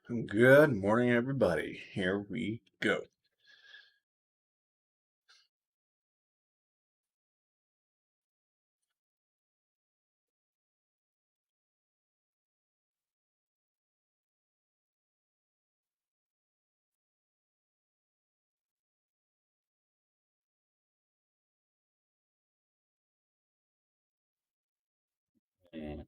Good morning, everybody. Here we go. Mm.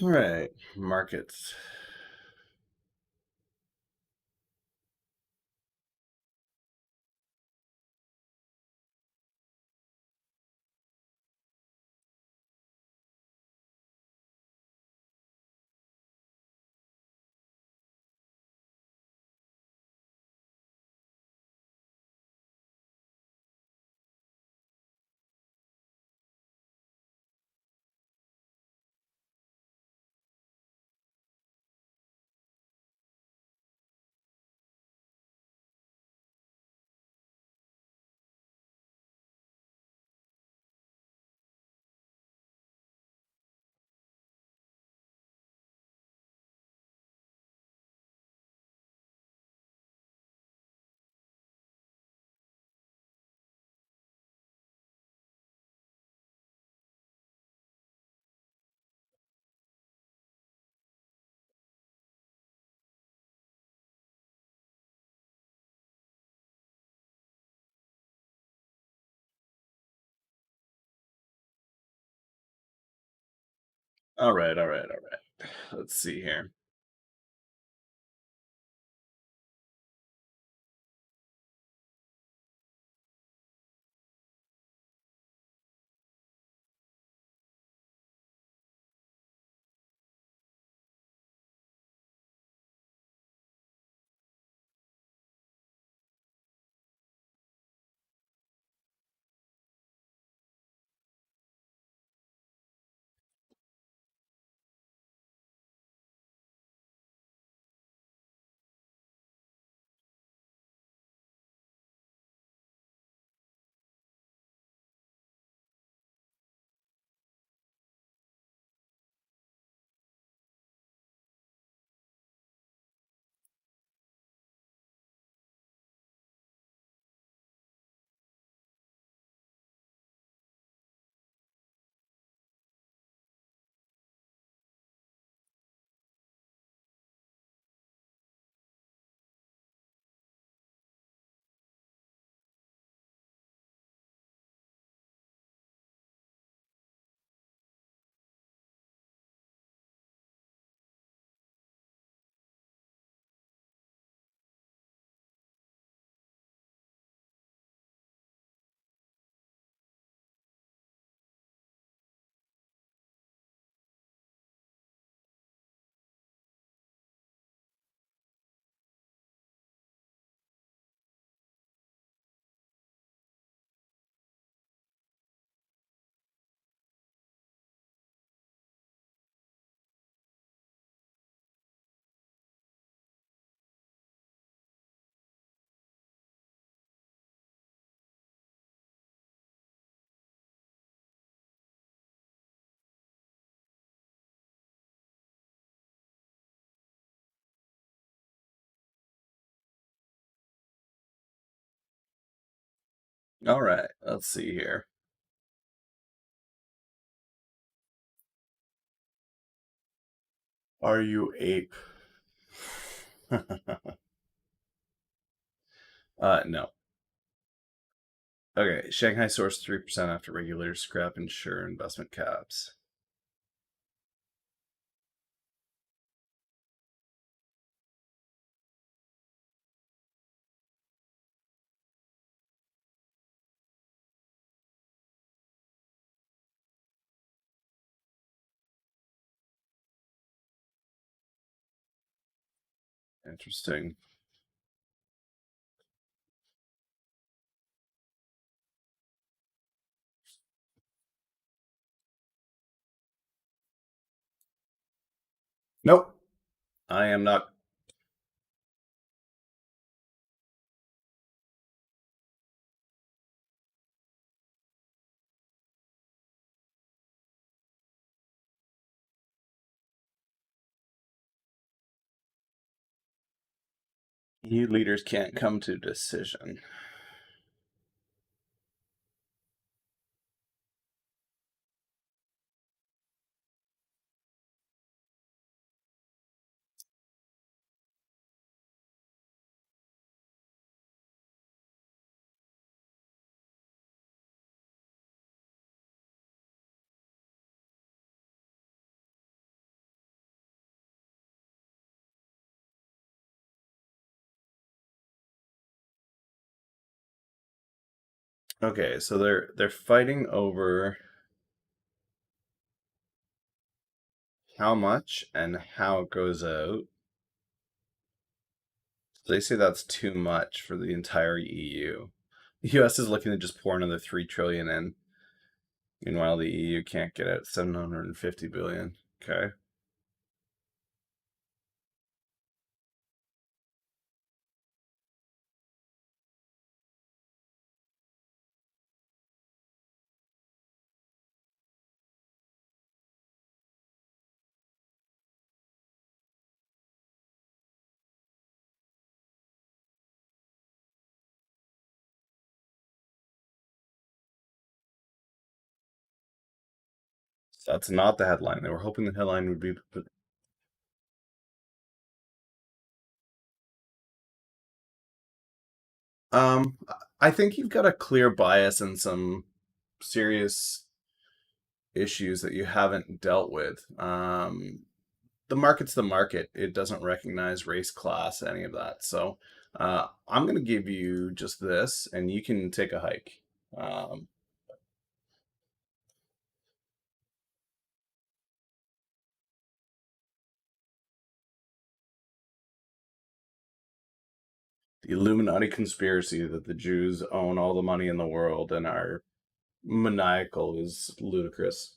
All right, markets. All right. Let's see here. All right, let's see here. Are you ape? No. Okay, Shanghai sourced 3% after regulators scrap insure investment caps. Interesting. Nope. I am not. You leaders can't come to decision. Okay, so they're fighting over how much and how it goes out. So they say that's too much for the entire EU. The US is looking to just pour another 3 trillion in. Meanwhile, the EU can't get out 750 billion. Okay. So that's not the headline. They were hoping the headline would be. Um, I think you've got a clear bias and some serious issues that you haven't dealt with. The market's the market. It doesn't recognize race, class, any of that. So I'm going to give you just this, and you can take a hike. Um, the Illuminati conspiracy that the Jews own all the money in the world and are maniacal is ludicrous.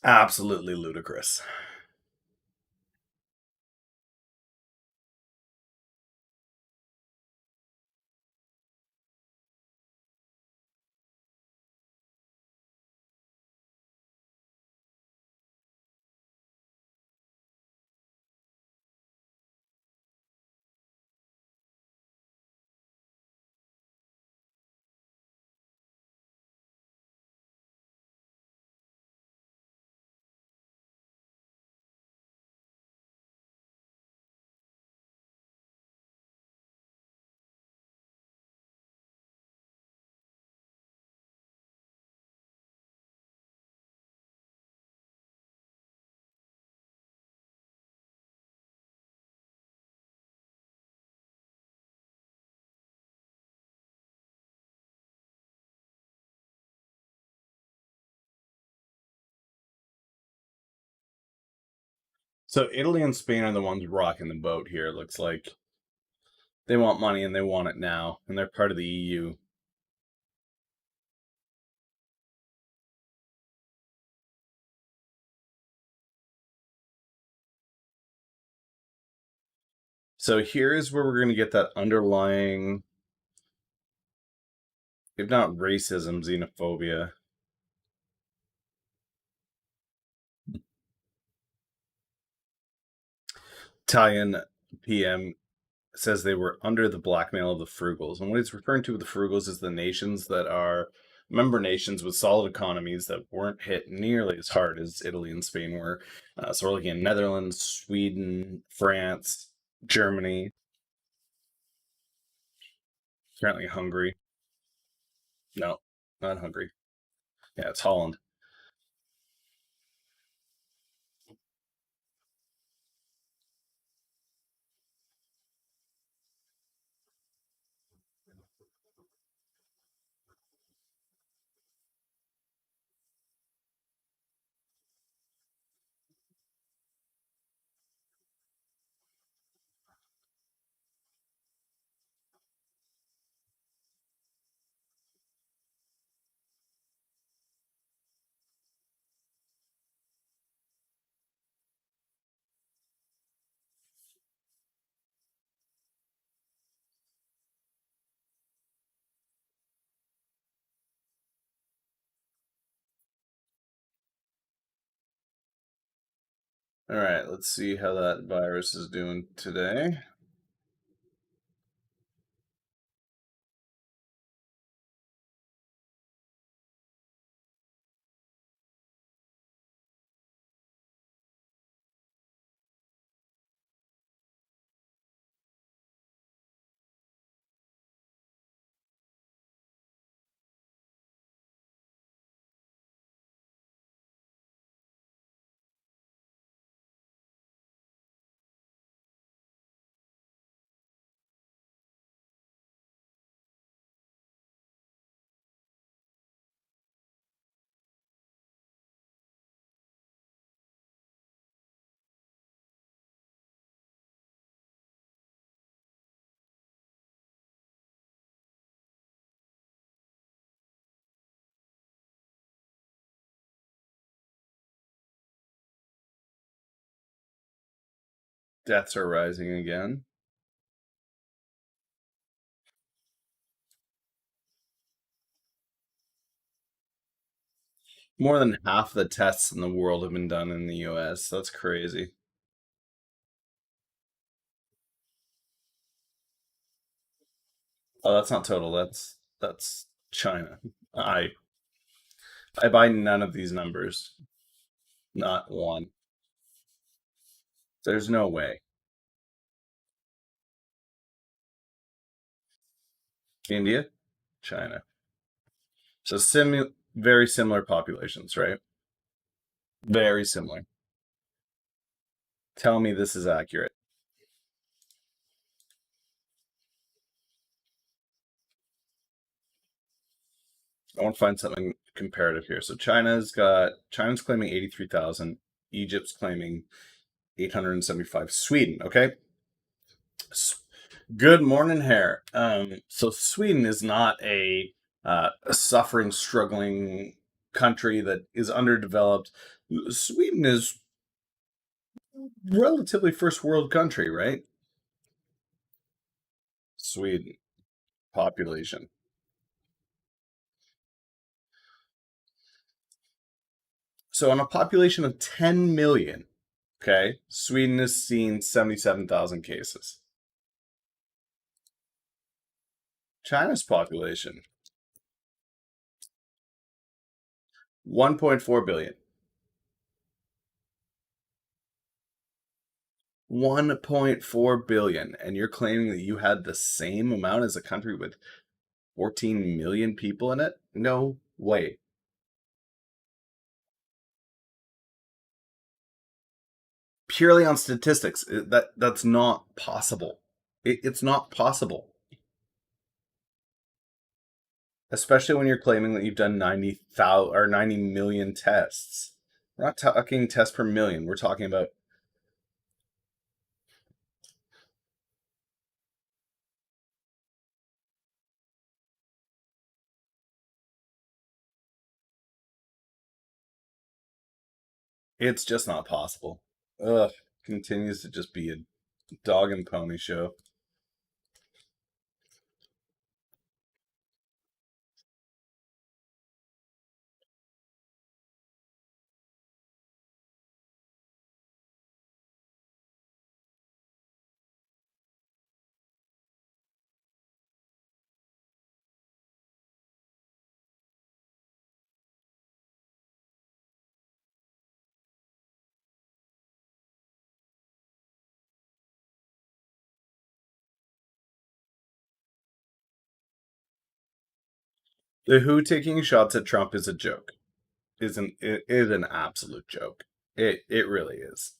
Absolutely ludicrous. So Italy and Spain are the ones rocking the boat here. It looks like they want money and they want it now, and they're part of the EU. So here is where we're going to get that underlying, if not racism, xenophobia. Italian PM says they were under the blackmail of the frugals. And what he's referring to with the frugals is the nations that are member nations with solid economies that weren't hit nearly as hard as Italy and Spain were. So we're looking at Netherlands, Sweden, France, Germany, apparently Hungary. No, not Hungary. Yeah, it's Holland. All right, let's see how that virus is doing today. Deaths are rising again. More than half the tests in the world have been done in the US. That's crazy. Oh, that's not total. That's China. I I buy none of these numbers. Not one. There's no way. India, China. So very similar populations, right? Very similar. Tell me this is accurate. I want to find something comparative here. So China's claiming 83,000, Egypt's claiming 875. Sweden, okay? Good morning, hair. So Sweden is not a suffering, struggling country that is underdeveloped. Sweden is relatively first world country, right? Sweden population. So on a population of 10 million, okay, Sweden has seen 77,000 cases. China's population, 1.4 billion. 1.4 billion. And you're claiming that you had the same amount as a country with 14 million people in it? No way. Purely on statistics, that's not possible. It's not possible. Especially when you're claiming that you've done 90,000 or 90 million tests. We're not talking tests per million. We're talking about it's just not possible. Ugh, continues to just be a dog and pony show. The WHO taking shots at Trump is a joke. It is an absolute joke. It really is.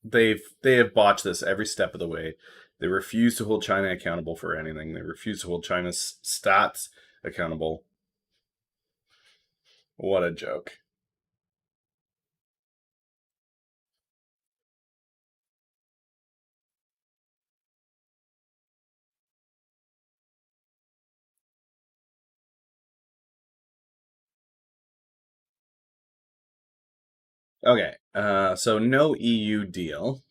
They have botched this every step of the way. They refuse to hold China accountable for anything. They refuse to hold China's stats accountable. What a joke. Okay, so no EU deal.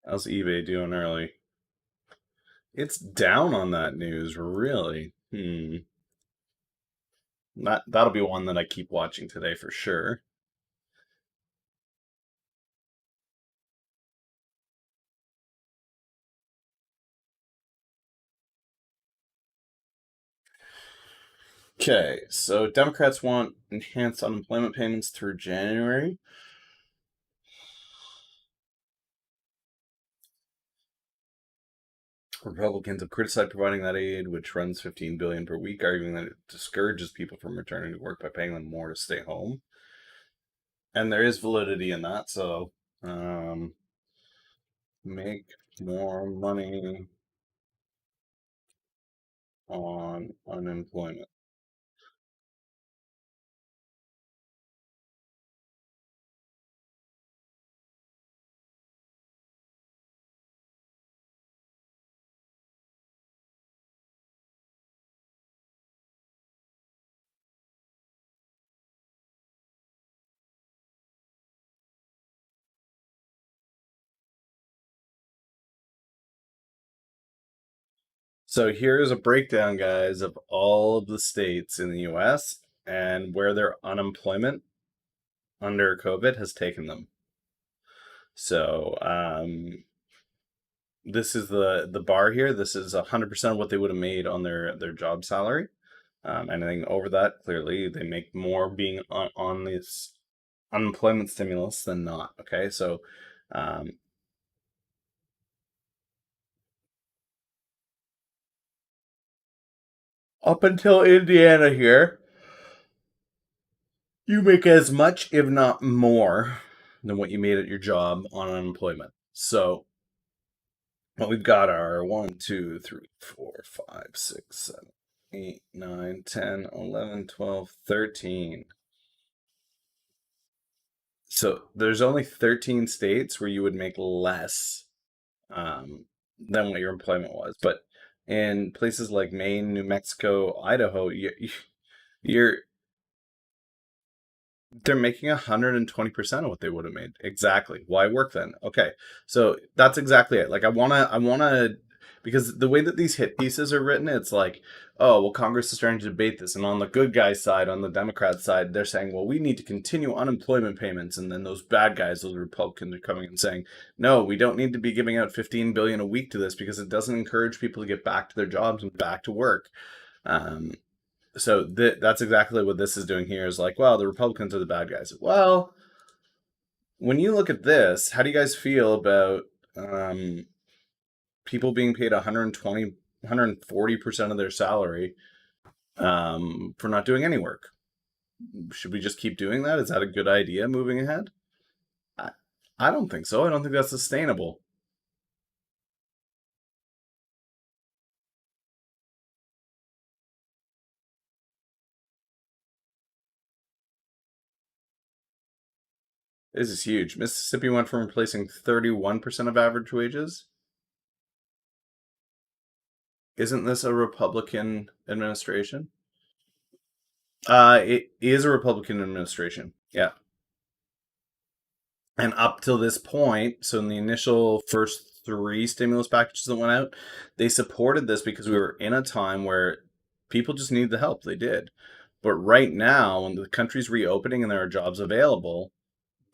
How's eBay doing early? It's down on that news, really. That'll be one that I keep watching today for sure. Okay, so Democrats want enhanced unemployment payments through January. Republicans have criticized providing that aid, which runs $15 billion per week, arguing that it discourages people from returning to work by paying them more to stay home. And there is validity in that, so make more money on unemployment. So here's a breakdown, guys, of all of the states in the US and where their unemployment under COVID has taken them. So this is the bar here. This is 100% of what they would have made on their job salary. Anything over that, clearly they make more being on this unemployment stimulus than not. Okay, so up until Indiana here, you make as much, if not more, than what you made at your job on unemployment. So what we've got are 1, 2, 3, 4, 5, 6, 7, 8, 9, 10, 11, 12, 13. So there's only 13 states where you would make less than what your employment was. But in places like Maine, New Mexico, Idaho, you're they're making 120% of what they would have made. Exactly. Why work then? Okay. So that's exactly it. Like I wanna because the way that these hit pieces are written, it's like, oh well, Congress is trying to debate this, and on the good guys side, on the Democrat side, they're saying, well, we need to continue unemployment payments, and then those bad guys, those Republicans, are coming and saying, no, we don't need to be giving out 15 billion a week to this because it doesn't encourage people to get back to their jobs and back to work. Um, so that's exactly what this is doing here is like, well, the Republicans are the bad guys. Well, when you look at this, how do you guys feel about um, people being paid 120, 140% of their salary for not doing any work? Should we just keep doing that? Is that a good idea moving ahead? I, I don't think so. I don't think that's sustainable. This is huge. Mississippi went from replacing 31% of average wages. Isn't this a Republican administration? It is a Republican administration. Yeah. And up till this point, so in the initial first three stimulus packages that went out, they supported this because we were in a time where people just needed the help. They did. But right now, when the country's reopening and there are jobs available,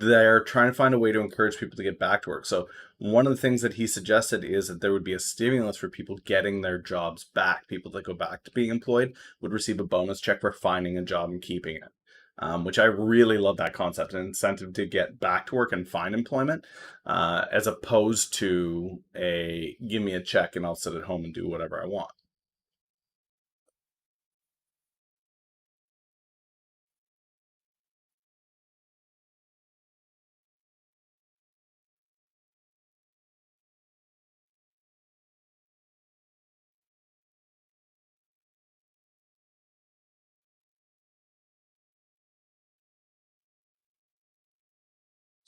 they're trying to find a way to encourage people to get back to work. So one of the things that he suggested is that there would be a stimulus for people getting their jobs back. People that go back to being employed would receive a bonus check for finding a job and keeping it. Which I really love that concept, an incentive to get back to work and find employment, as opposed to a give me a check and I'll sit at home and do whatever I want.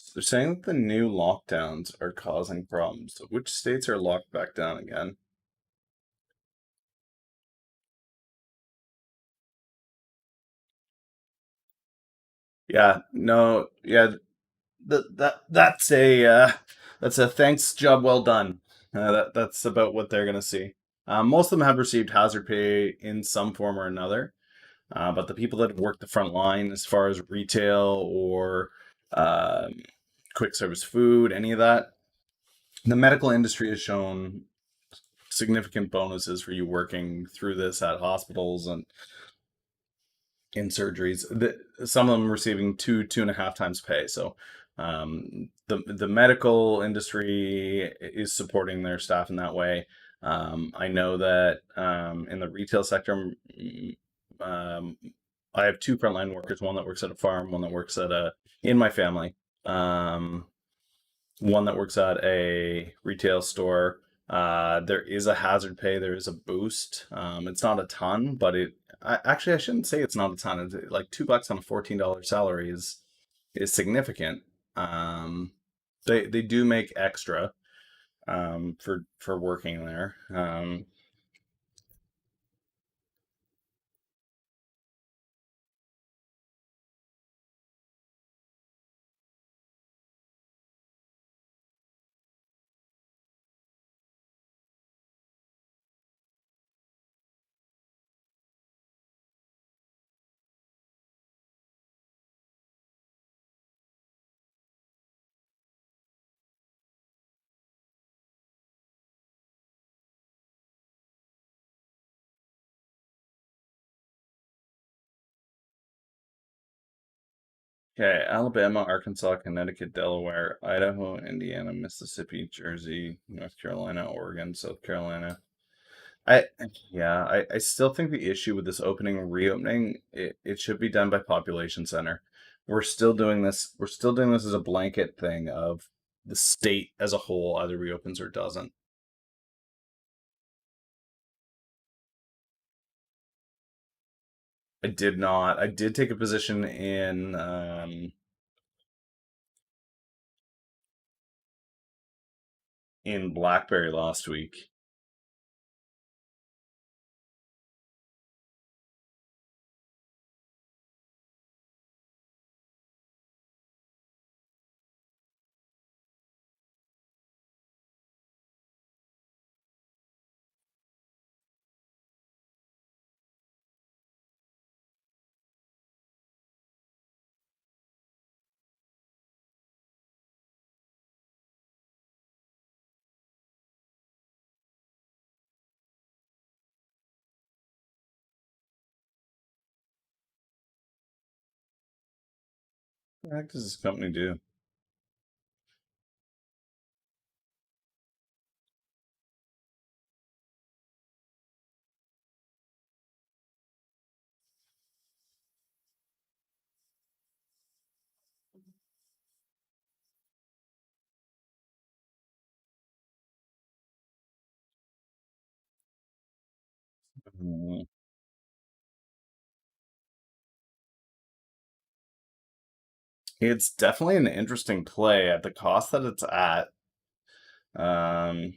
So they're saying that the new lockdowns are causing problems. So which states are locked back down again? Yeah, no, yeah, that's a That's a thanks, job well done. That's about what they're gonna see. Most of them have received hazard pay in some form or another, but the people that have worked the front line, as far as retail or um quick service food, any of that, the medical industry has shown significant bonuses for you working through this at hospitals and in surgeries. Some of them receiving two and a half times pay. So the medical industry is supporting their staff in that way. I know that in the retail sector, um, I have two frontline workers. One that works at a farm, one that works at a in my family. Um, One that works at a retail store. There is a hazard pay. There is a boost. It's not a ton, but actually I shouldn't say it's not a ton. It's like $2 on a $14 salary is significant. Um, they do make extra for working there. Okay, Alabama, Arkansas, Connecticut, Delaware, Idaho, Indiana, Mississippi, Jersey, North Carolina, Oregon, South Carolina. I I still think the issue with this opening and reopening, it should be done by population center. We're still doing this as a blanket thing of the state as a whole either reopens or doesn't. I did not. I did take a position in Blackberry last week. What the heck does this company do? Hmm. It's definitely an interesting play at the cost that it's at. Um,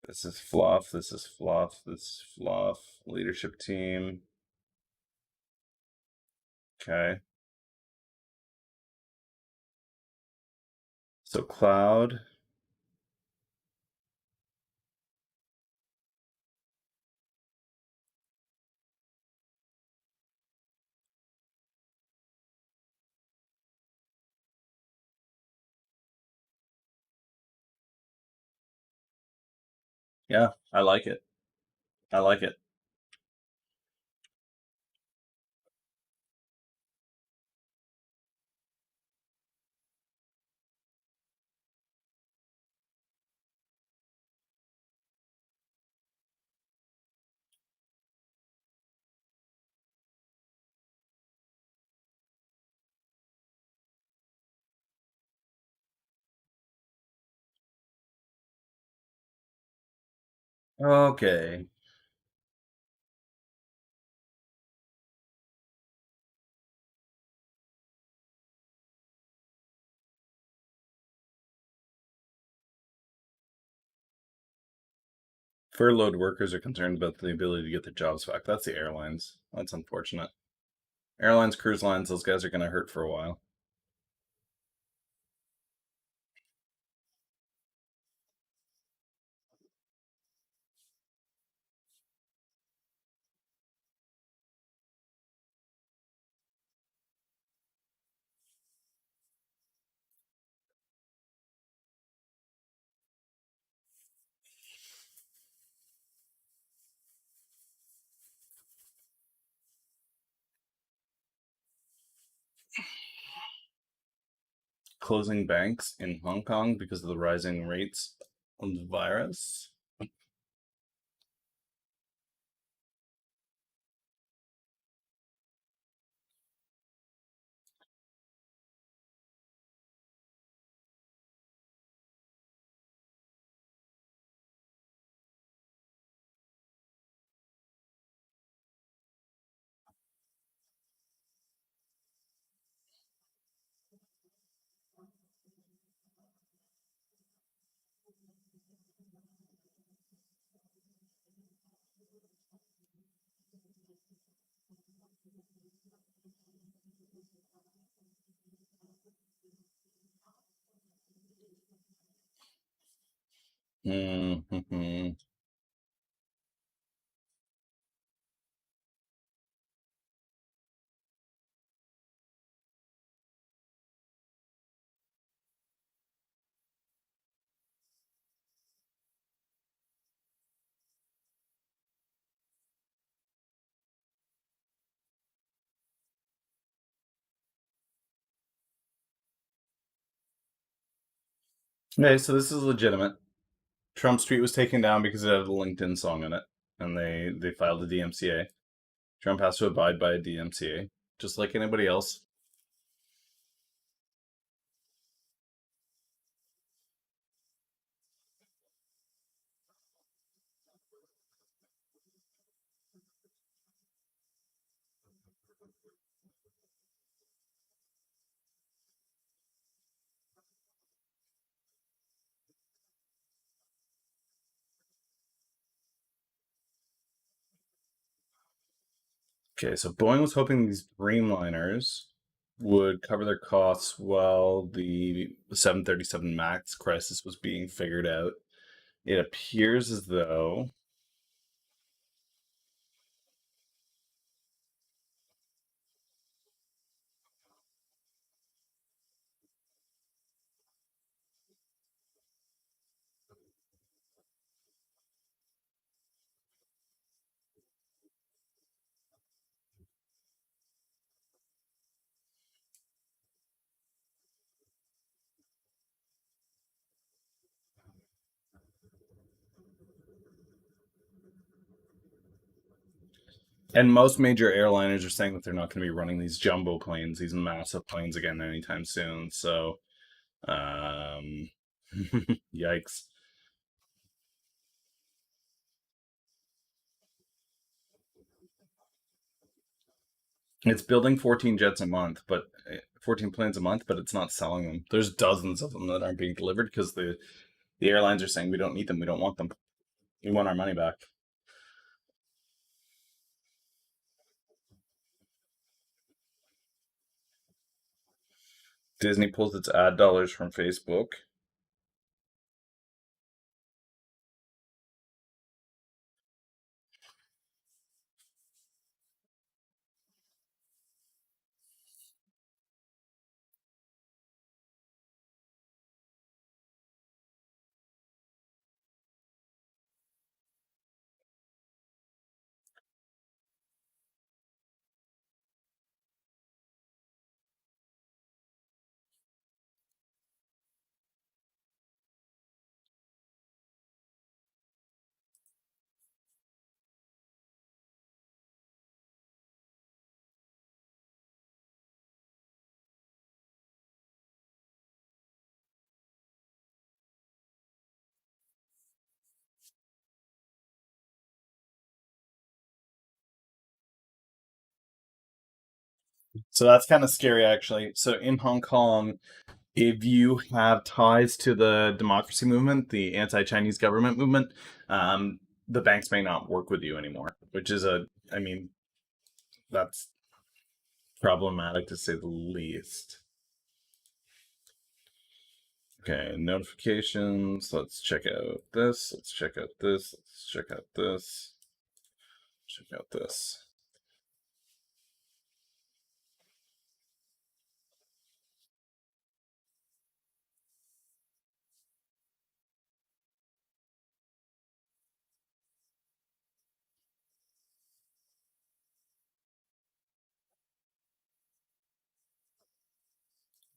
this is fluff. This is fluff. This is fluff. Leadership team. Okay. So cloud. Yeah, I like it. I like it. Okay. Furloughed workers are concerned about the ability to get their jobs back. That's the airlines. That's unfortunate. Airlines, cruise lines, those guys are going to hurt for a while. Closing banks in Hong Kong because of the rising rates of the virus. Mm-hmm. Okay, so this is legitimate. Trump Street was taken down because it had a LinkedIn song in it, and they filed a DMCA. Trump has to abide by a DMCA, just like anybody else. Okay, so Boeing was hoping these Dreamliners would cover their costs while the 737 MAX crisis was being figured out. It appears as though. And most major airliners are saying that they're not going to be running these jumbo planes, these massive planes again anytime soon. So, um, yikes. It's building 14 jets a month, but 14 planes a month, but it's not selling them. There's dozens of them that aren't being delivered because the airlines are saying we don't need them, we don't want them, we want our money back. Disney pulls its ad dollars from Facebook. So that's kind of scary, actually. So in Hong Kong, if you have ties to the democracy movement, the anti-Chinese government movement, the banks may not work with you anymore, which is I mean, that's problematic to say the least. Okay, notifications. Let's check out this. Let's check out this. Let's check out this. Check out this.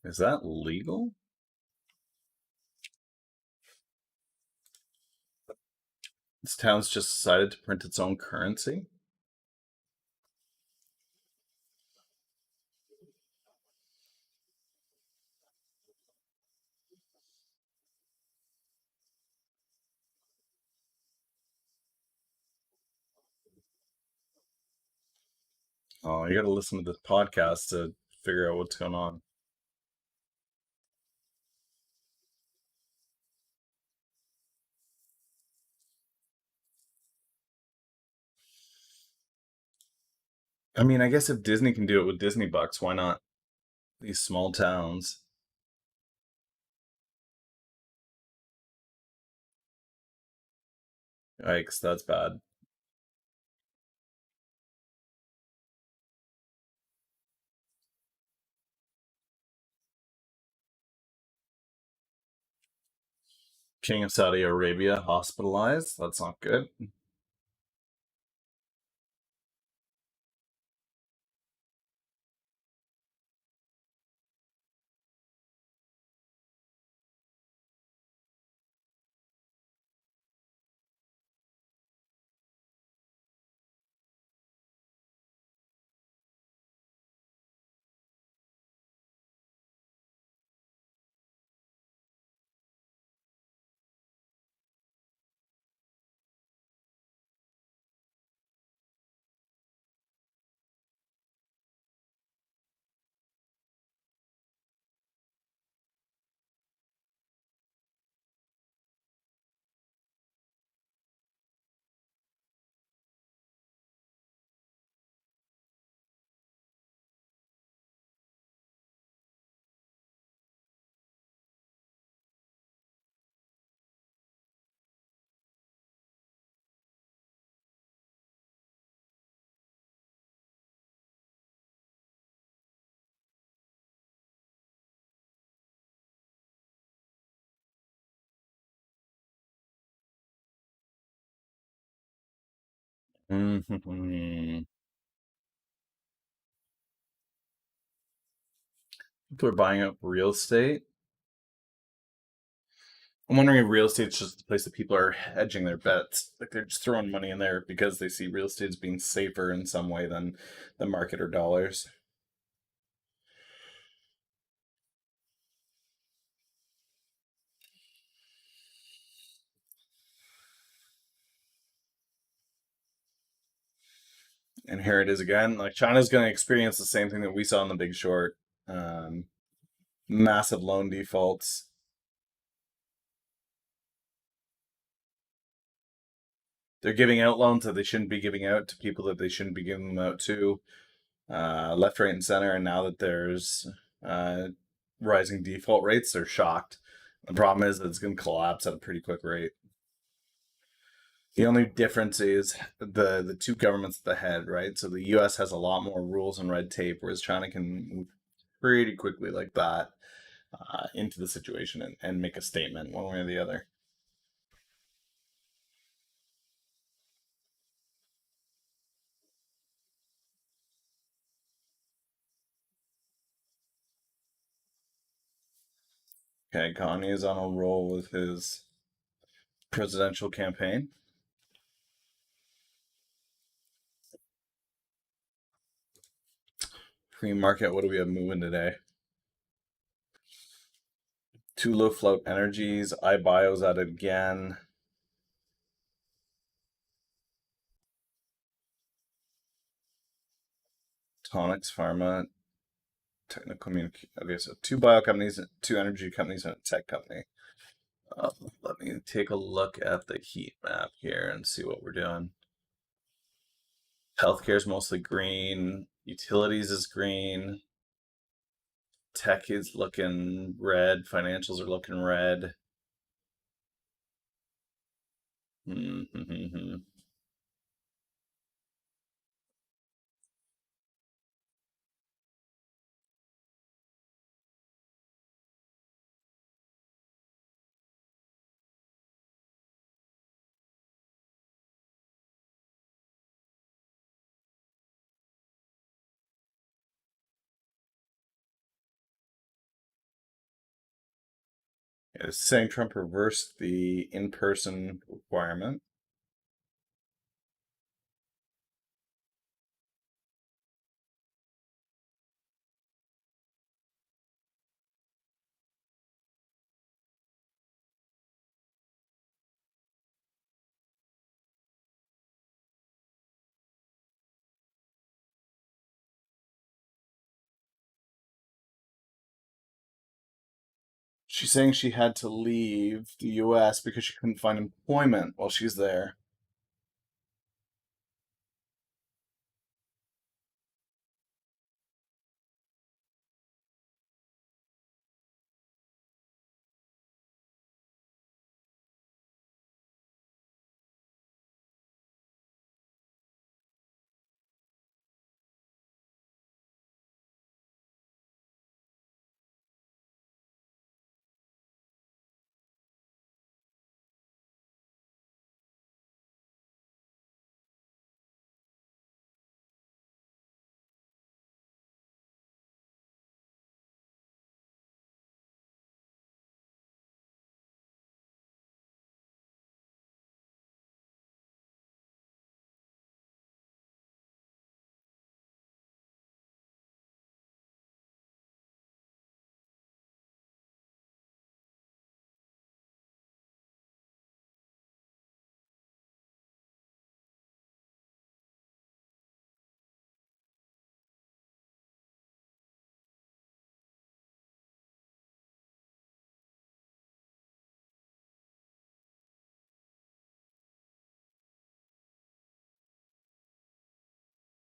Is that legal? This town's just decided to print its own currency? Oh, you gotta listen to this podcast to figure out what's going on. I mean, I guess if Disney can do it with Disney bucks, why not these small towns? Yikes, that's bad. King of Saudi Arabia hospitalized. That's not good. Mhm. People are buying up real estate. I'm wondering if real estate's just the place that people are hedging their bets. Like they're just throwing money in there because they see real estate as being safer in some way than the market or dollars. And here it is again. Like China's going to experience the same thing that we saw in the Big Short. Um, Massive loan defaults. They're giving out loans that they shouldn't be giving out to people that they shouldn't be giving them out to, left, right, and center. And now that there's uh, rising default rates, they're shocked. The problem is that it's going to collapse at a pretty quick rate. The only difference is the two governments at the head, right? So the U.S. has a lot more rules and red tape, whereas China can move pretty quickly like that into the situation and make a statement one way or the other. Okay, Kanye is on a roll with his presidential campaign. Free market, what do we have moving today? Two low float energies, IBIO's at it again. Tonics Pharma, technical communication. Okay, so two bio companies, two energy companies, and a tech company. Let me take a look at the heat map here and see what we're doing. Healthcare is mostly green. Utilities is green. Tech is looking red. Financials are looking red. It's saying Trump reversed the in-person requirement. She's saying she had to leave the US because she couldn't find employment while she's there.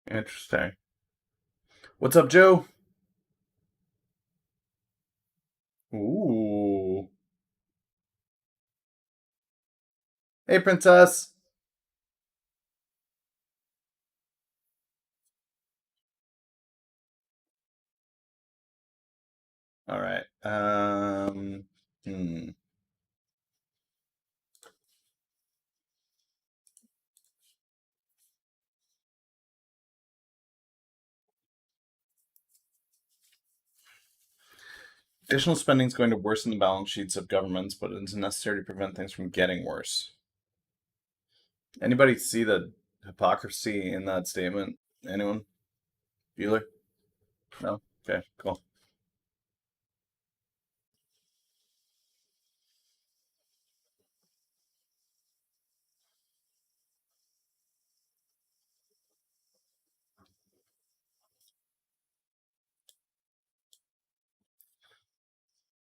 Interesting. What's up, Joe? Ooh. Hey, princess. All right. Hmm. Additional spending is going to worsen the balance sheets of governments, but it's necessary to prevent things from getting worse. Anybody see the hypocrisy in that statement? Anyone? Bueller? No? Okay, cool.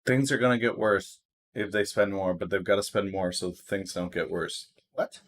Things are going to get worse if they spend more, but they've got to spend more so things don't get worse. What?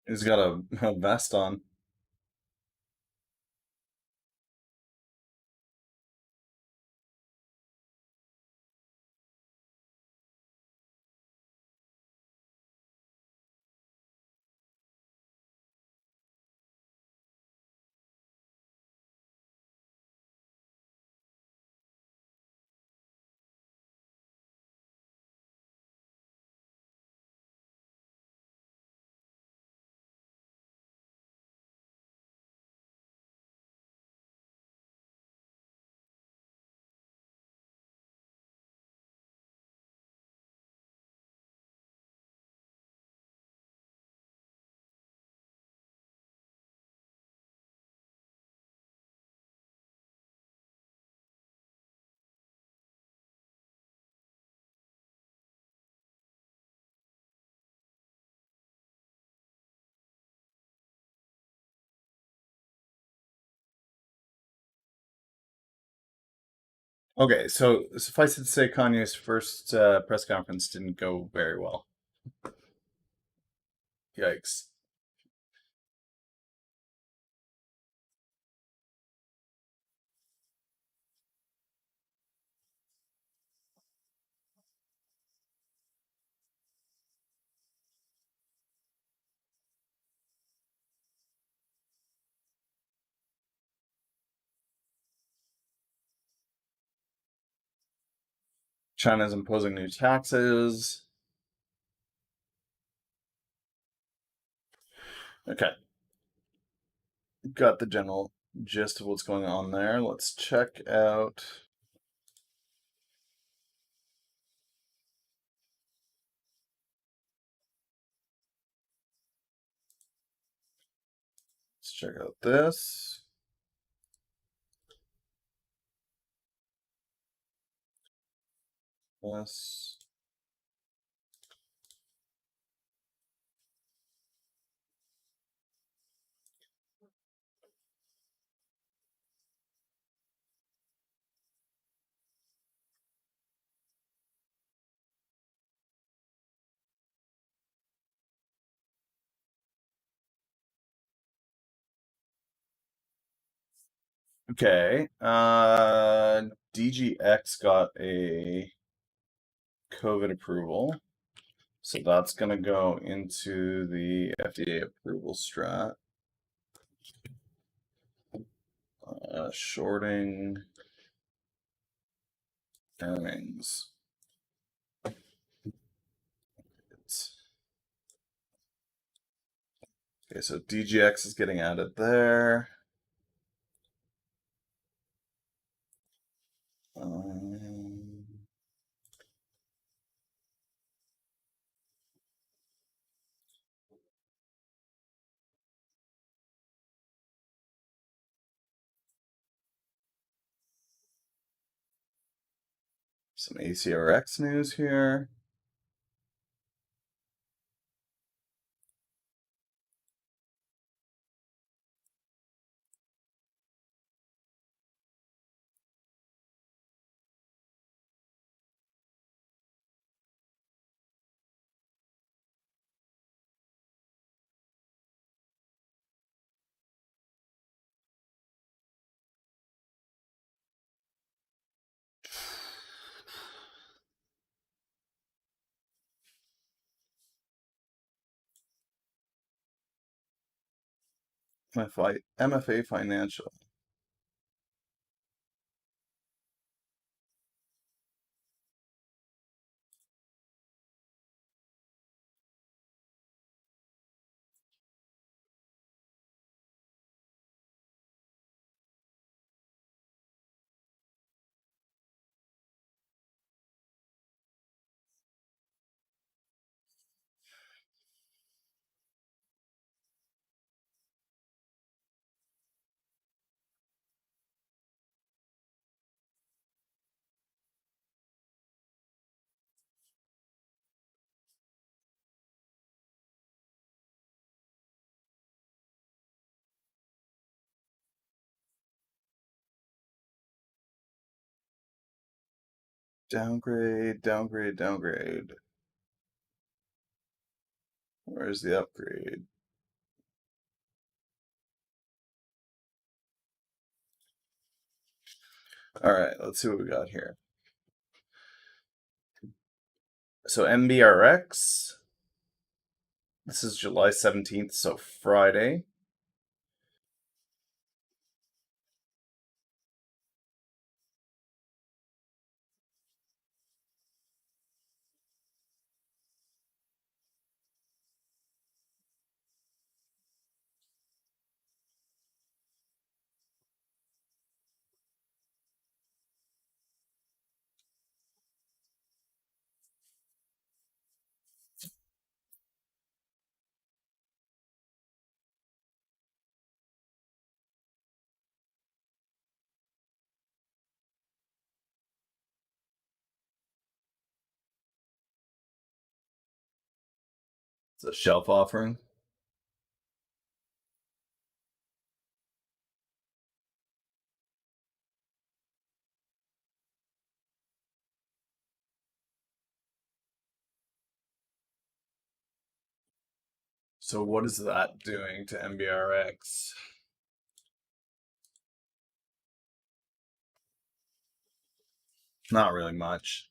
He's got a vest on. Okay, so suffice it to say, Kanye's first press conference didn't go very well. Yikes. China's imposing new taxes. Okay. Got the general gist of what's going on there. Let's check out. Let's check out this. This. Okay. DGX got a COVID approval. So that's going to go into the FDA approval strat. Shorting earnings. Okay, so DGX is getting added there. Some ACRX news here. MFA Financial. Downgrade, downgrade, downgrade. Where's the upgrade? All right, let's see what we got here. So MBRX. This is July 17th, so Friday. It's a shelf offering. So what is that doing to MBRX? Not really much.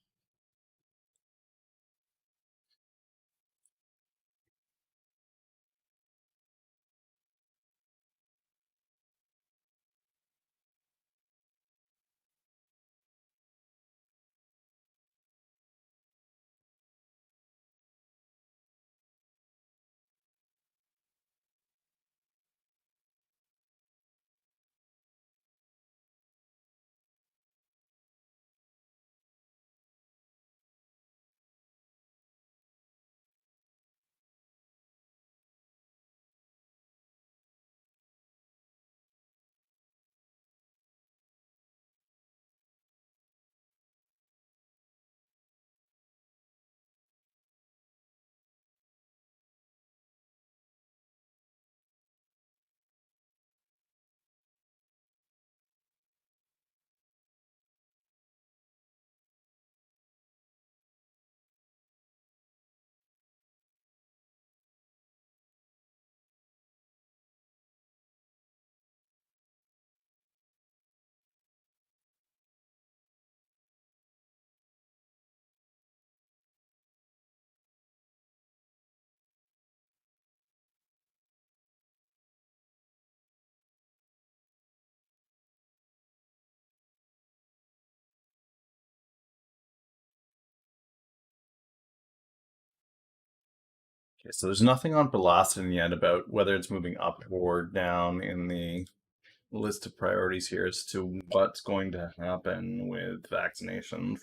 Okay, so there's nothing on Belasten yet about whether it's moving up or down in the list of priorities here as to what's going to happen with vaccinations.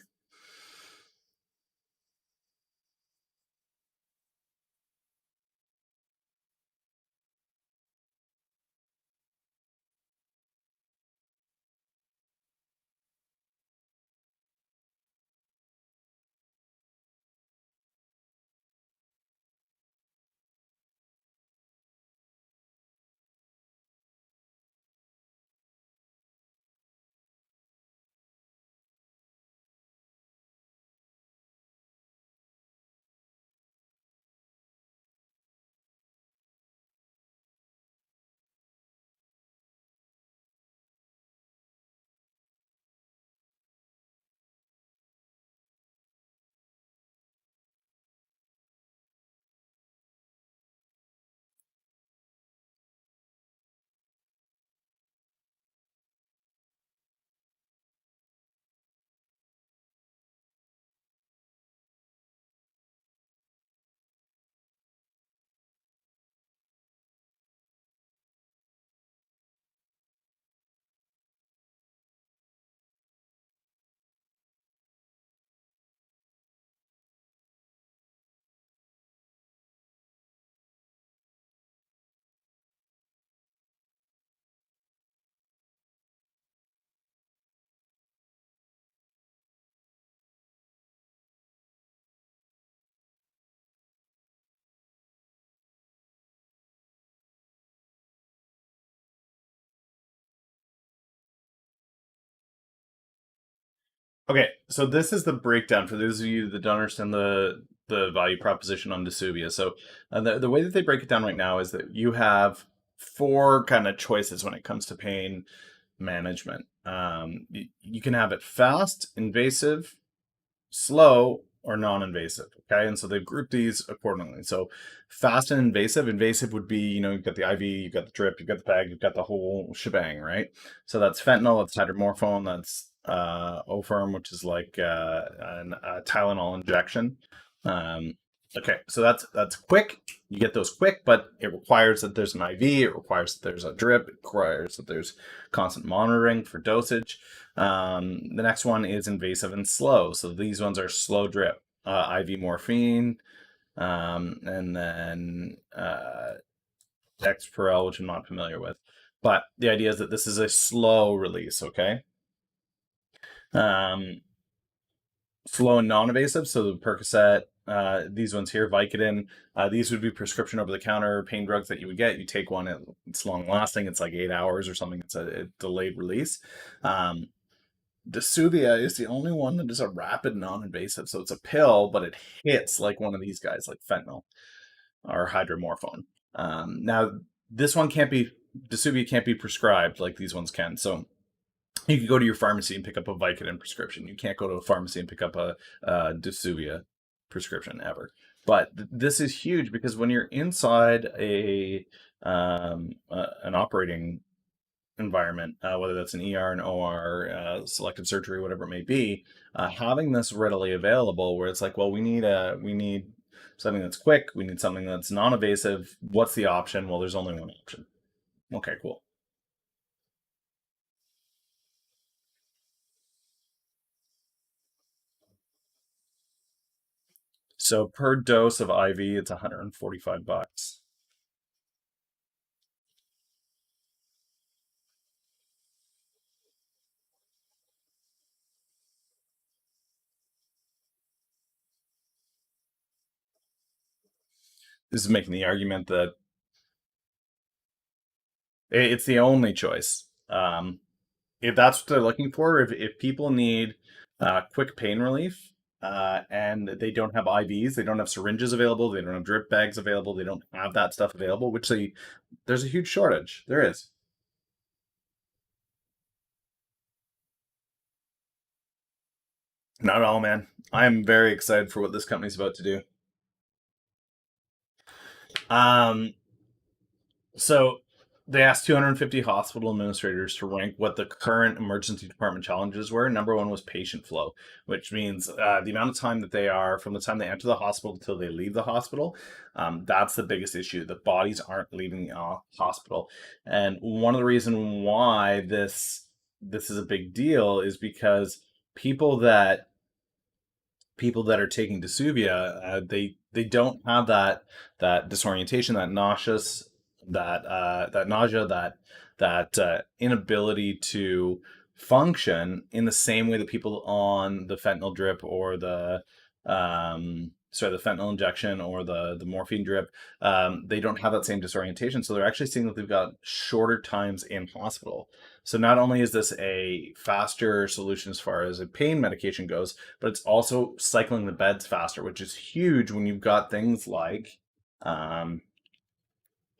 Okay, so this is the breakdown for those of you that don't understand the value proposition on Dasubia. So the way that they break it down right now is that you have four kind of choices when it comes to pain management. You can have it fast, invasive, slow, or non-invasive. Okay, and so they've grouped these accordingly. So fast and invasive. Invasive would be, you've got the IV, you've got the drip, you've got the bag, you've got the whole shebang, right? So that's fentanyl, that's hydromorphone, that's Ofirm, which is like a Tylenol injection. Um, okay, so that's quick. You get those quick, but it requires that there's an IV. It requires that there's a drip. It requires that there's constant monitoring for dosage. The next one is invasive and slow. So these ones are slow drip, IV morphine, and then Dexparel, which I'm not familiar with. But the idea is that this is a slow release, okay? Um, Slow and non-invasive, so the Percocet, these ones here, Vicodin, these would be prescription over-the-counter pain drugs that you would get. You take one, it's long-lasting, it's like 8 hours or something. It's a delayed release. Dasubia is the only one that is a rapid non-invasive, so it's a pill, but it hits like one of these guys, like fentanyl or hydromorphone. Now, this one can't be, Dysuvia can't be prescribed like these ones can. So you can go to your pharmacy and pick up a Vicodin prescription. You can't go to a pharmacy and pick up a Dysuvia prescription ever. But this is huge because when you're inside an operating environment, whether that's an ER, an OR, selective surgery, whatever it may be, having this readily available, where it's like, well, we need something that's quick, we need something that's non-invasive. What's the option? Well, there's only one option. Okay, cool. So per dose of IV, it's 145 bucks. This is making the argument that it's the only choice. If that's what they're looking for, if people need quick pain relief and they don't have IVs, they don't have syringes available, they don't have drip bags available, they don't have that stuff available, there's a huge shortage. There is. Not at all, man. I'm very excited for what this company's about to do. Um, So they asked 250 hospital administrators to rank what the current emergency department challenges were. Number one was patient flow, which means the amount of time that they are from the time they enter the hospital until they leave the hospital. That's the biggest issue. The bodies aren't leaving the hospital, and one of the reasons why this is a big deal is because people that people that are taking Dysuvia, they don't have that disorientation, that nauseous, that nausea, that inability to function in the same way that people on the fentanyl drip or the fentanyl injection or the morphine drip, they don't have that same disorientation. So they're actually seeing that they've got shorter times in hospital. So not only is this a faster solution as far as a pain medication goes, but it's also cycling the beds faster, which is huge when you've got things like um,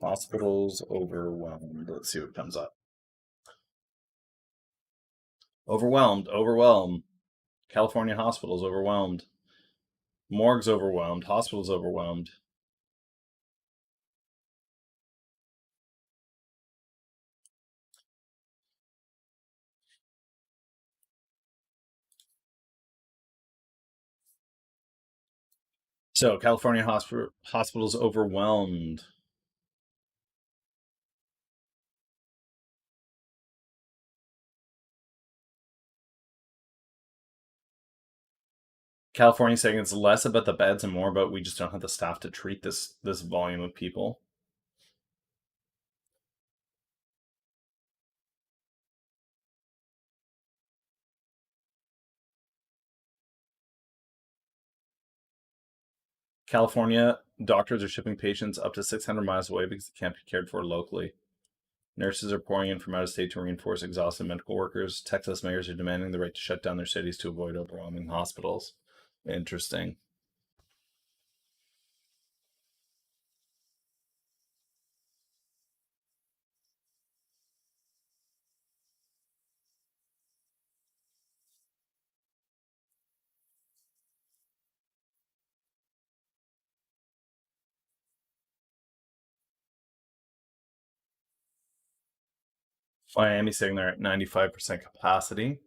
hospitals overwhelmed. Let's see what comes up. Overwhelmed. California hospitals overwhelmed. Morgues overwhelmed. Hospitals overwhelmed. So California hospitals overwhelmed. California saying it's less about the beds and more about we just don't have the staff to treat this volume of people. California doctors are shipping patients up to 600 miles away because they can't be cared for locally. Nurses are pouring in from out of state to reinforce exhausted medical workers. Texas mayors are demanding the right to shut down their cities to avoid overwhelming hospitals. Interesting. Miami saying they're at 95% capacity.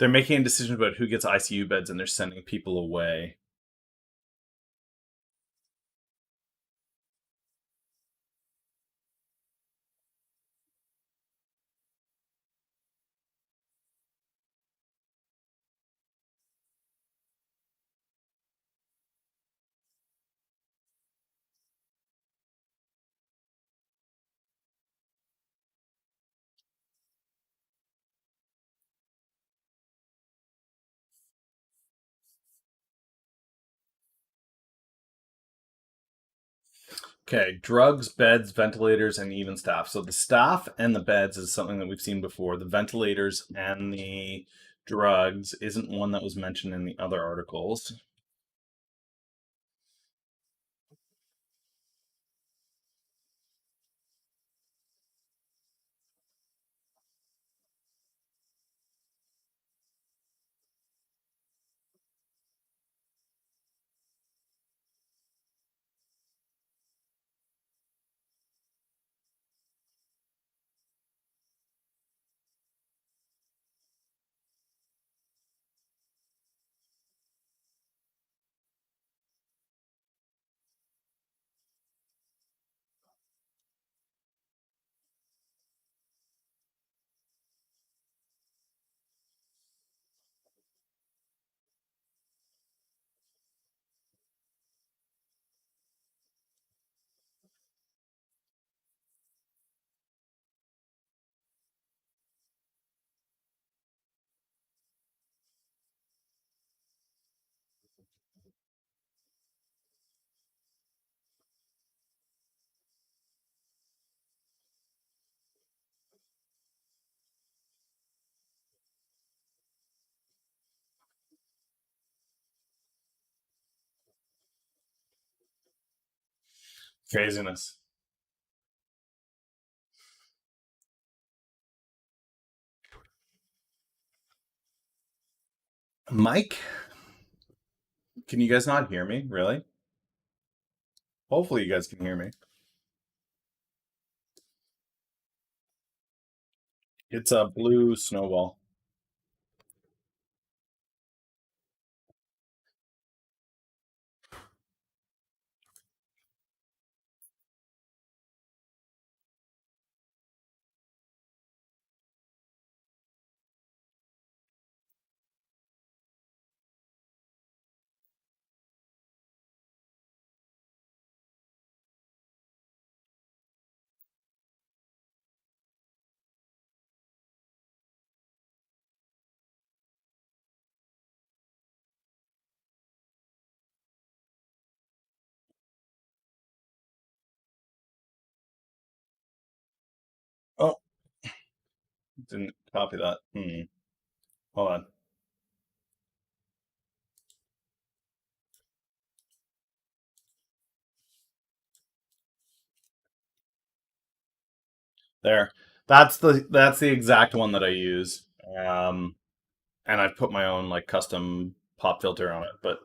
they're making a decision about who gets ICU beds, and they're sending people away. Okay, drugs, beds, ventilators, and even staff. So the staff and the beds is something that we've seen before. The ventilators and the drugs isn't one that was mentioned in the other articles. Craziness. Mike, can you guys not hear me? Really? Hopefully, you guys can hear me. It's a blue snowball. Oh, didn't copy that. Hold on. There. That's the exact one that I use. And I've put my own like custom pop filter on it, but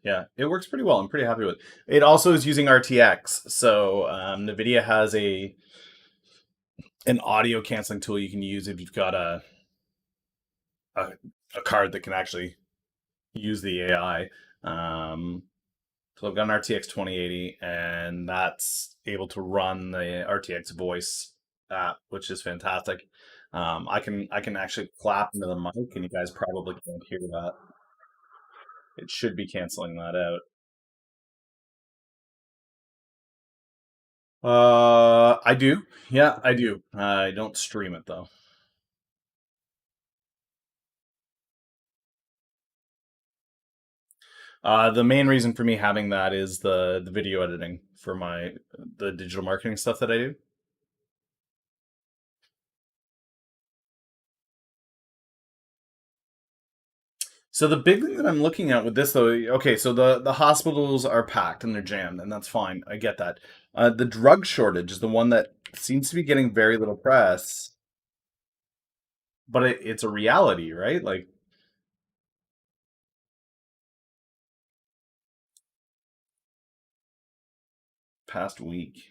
yeah, it works pretty well. I'm pretty happy with it. It also is using RTX, so NVIDIA has an audio canceling tool you can use if you've got a, a card that can actually use the AI. So I've got an RTX 2080, and that's able to run the RTX voice app, which is fantastic. I can actually clap into the mic, and you guys probably can't hear that. It should be canceling that out. I do. Yeah, I do. I don't stream it though. The main reason for me having that is the video editing for the digital marketing stuff that I do. So the big thing that I'm looking at with this though, okay, so the hospitals are packed and they're jammed, and that's fine. I get that. The drug shortage is the one that seems to be getting very little press, but it's a reality, right? Like past week.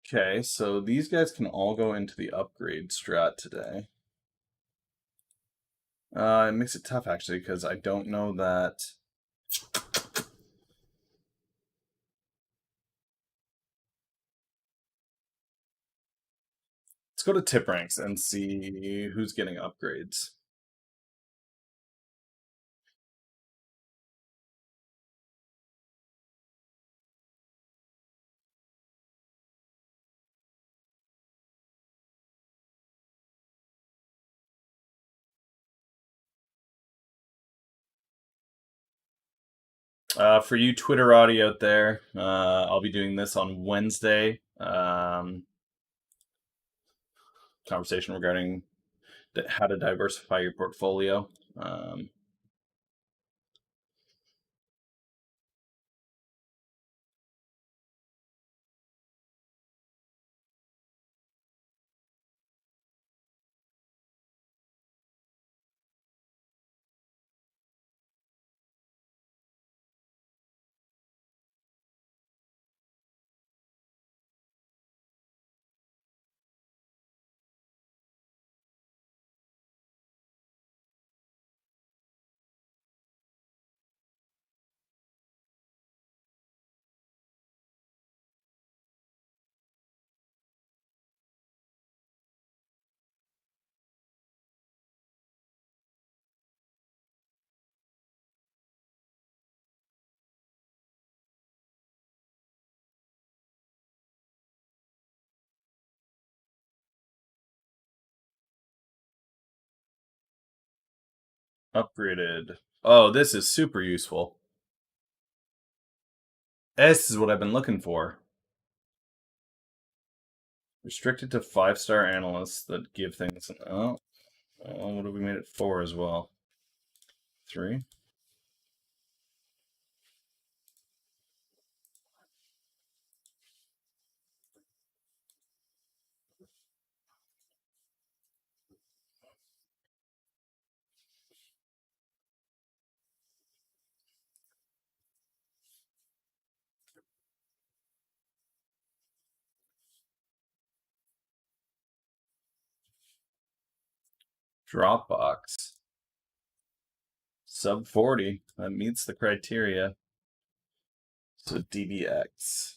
Okay, so these guys can all go into the upgrade strat today. It makes it tough, actually, because I don't know that... Let's go to tip ranks and see who's getting upgrades. For you Twitterati out there, I'll be doing this on Wednesday. Conversation regarding how to diversify your portfolio. Upgraded. Oh, this is super useful. This is what I've been looking for. Restricted to 5-star analysts that give things. Oh, what have we made it 4 as well? 3. Dropbox. Sub 40. That meets the criteria. So DBX.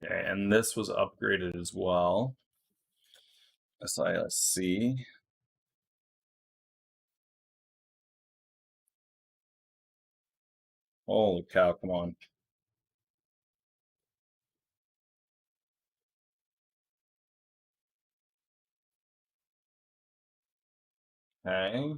Okay, and this was upgraded as well. SISC. Holy cow, come on. Okay.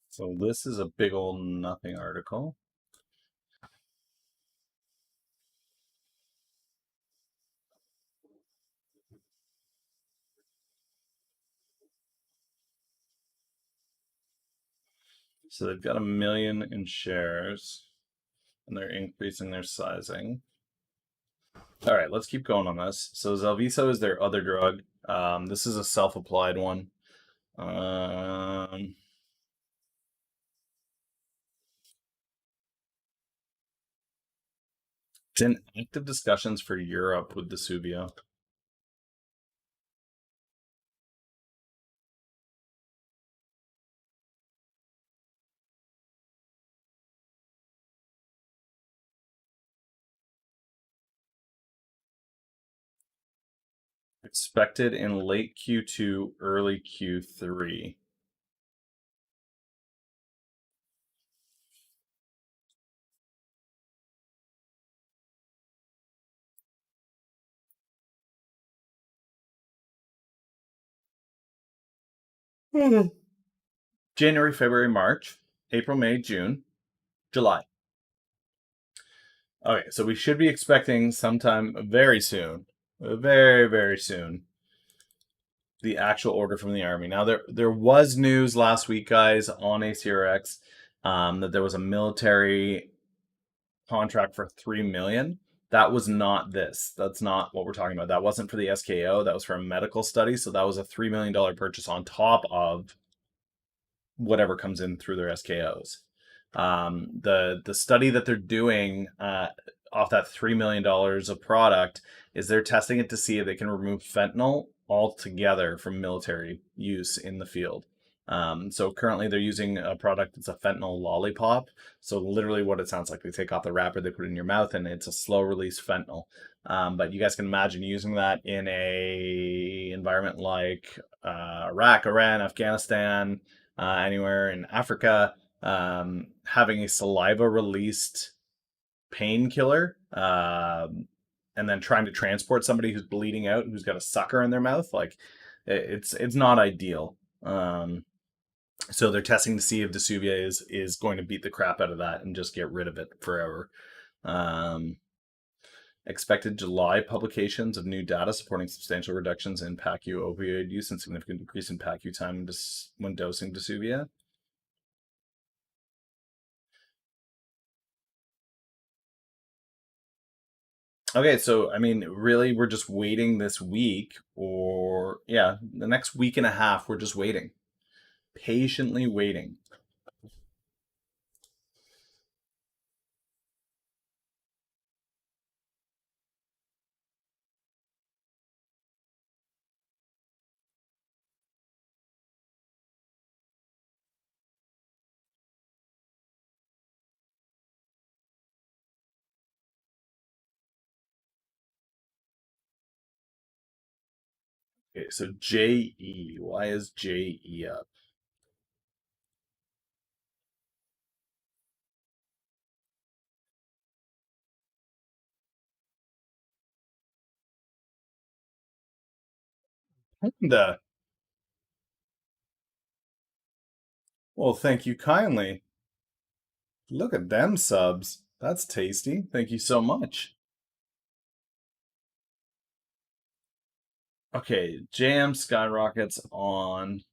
So this is a big old nothing article. So they've got 1 million in shares, and they're increasing their sizing. All right, let's keep going on this. So Zelviso is their other drug. This is a self-applied one. It's in active discussions for Europe with the Subio. Expected in late Q2, early Q3. January, February, March, April, May, June, July. Okay, so we should be expecting sometime very soon, very, very soon, the actual order from the Army. Now, there was news last week, guys, on ACRX that there was a military contract for 3 million. That was not this. That's not what we're talking about. That wasn't for the SKO. That was for a medical study. So that was a $3 million purchase on top of whatever comes in through their SKOs. The study that they're doing off that $3 million of product is they're testing it to see if they can remove fentanyl altogether from military use in the field. So currently they're using a product that's a fentanyl lollipop. So literally what it sounds like, they take off the wrapper, they put it in your mouth, and it's a slow release fentanyl. But you guys can imagine using that in a environment like Iraq, Iran, Afghanistan, anywhere in Africa, having a saliva released painkiller, and then trying to transport somebody who's bleeding out, who's got a sucker in their mouth, like it's not ideal. So they're testing to see if Vesuvia is going to beat the crap out of that and just get rid of it forever. Um, Expected July publications of new data supporting substantial reductions in PACU opioid use and significant decrease in PACU time when dosing Vesuvia. Okay, so I mean, really, we're just waiting this week, or yeah, the next week and a half. We're just waiting, patiently waiting. Okay, so JE. Why is JE up? Panda. Well, thank you kindly. Look at them subs. That's tasty. Thank you so much. Okay, JM skyrockets on.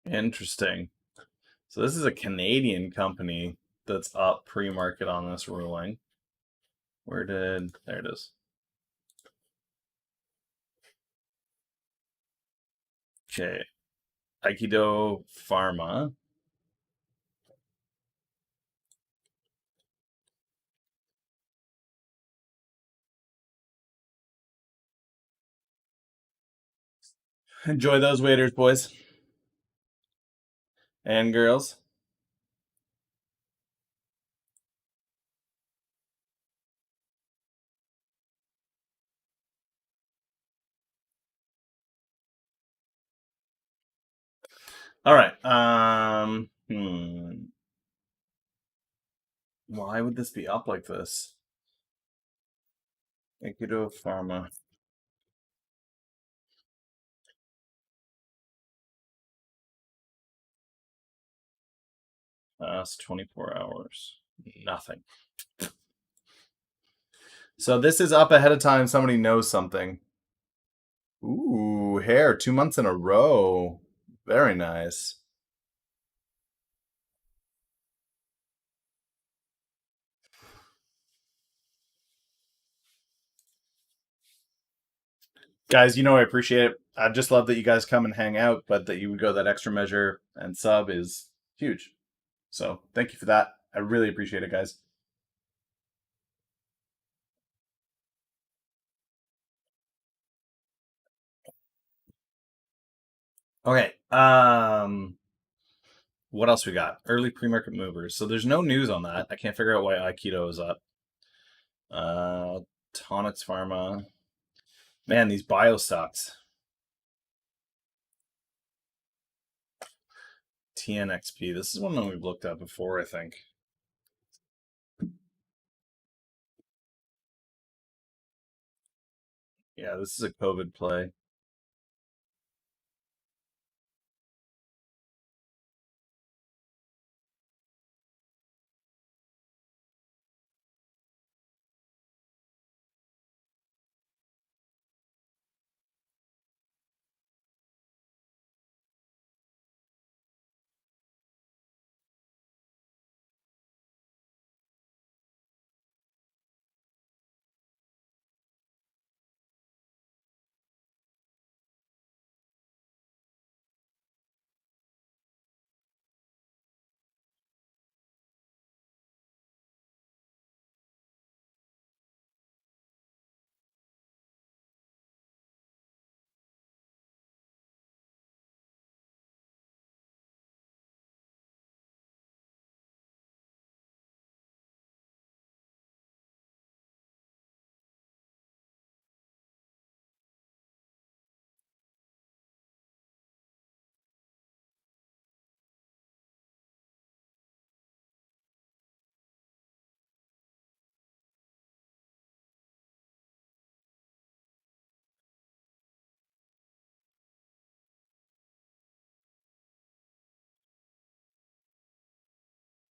Interesting. So this is a Canadian company that's up pre-market on this ruling. There it is. Okay, Aikido Pharma. Enjoy those waiters, boys and girls. All right. Why would this be up like this? Aikido Pharma. Last 24 hours. Nothing. So this is up ahead of time. Somebody knows something. Ooh, hair 2 months in a row. Very nice. Guys, I appreciate it. I just love that you guys come and hang out, but that you would go that extra measure and sub is huge. So thank you for that. I really appreciate it, guys. Okay. What else we got? Early pre-market movers. So there's no news on that. I can't figure out why Aikido is up. Tonix Pharma. Man, these bio stocks. TNXP. This is one that we've looked at before, I think. Yeah, this is a COVID play.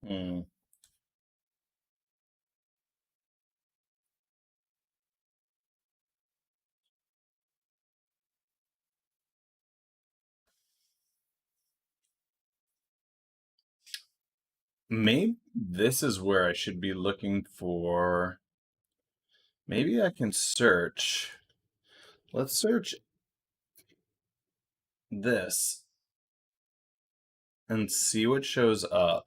Hmm. Maybe this is where I should be looking for. Maybe I can search. Let's search this and see what shows up.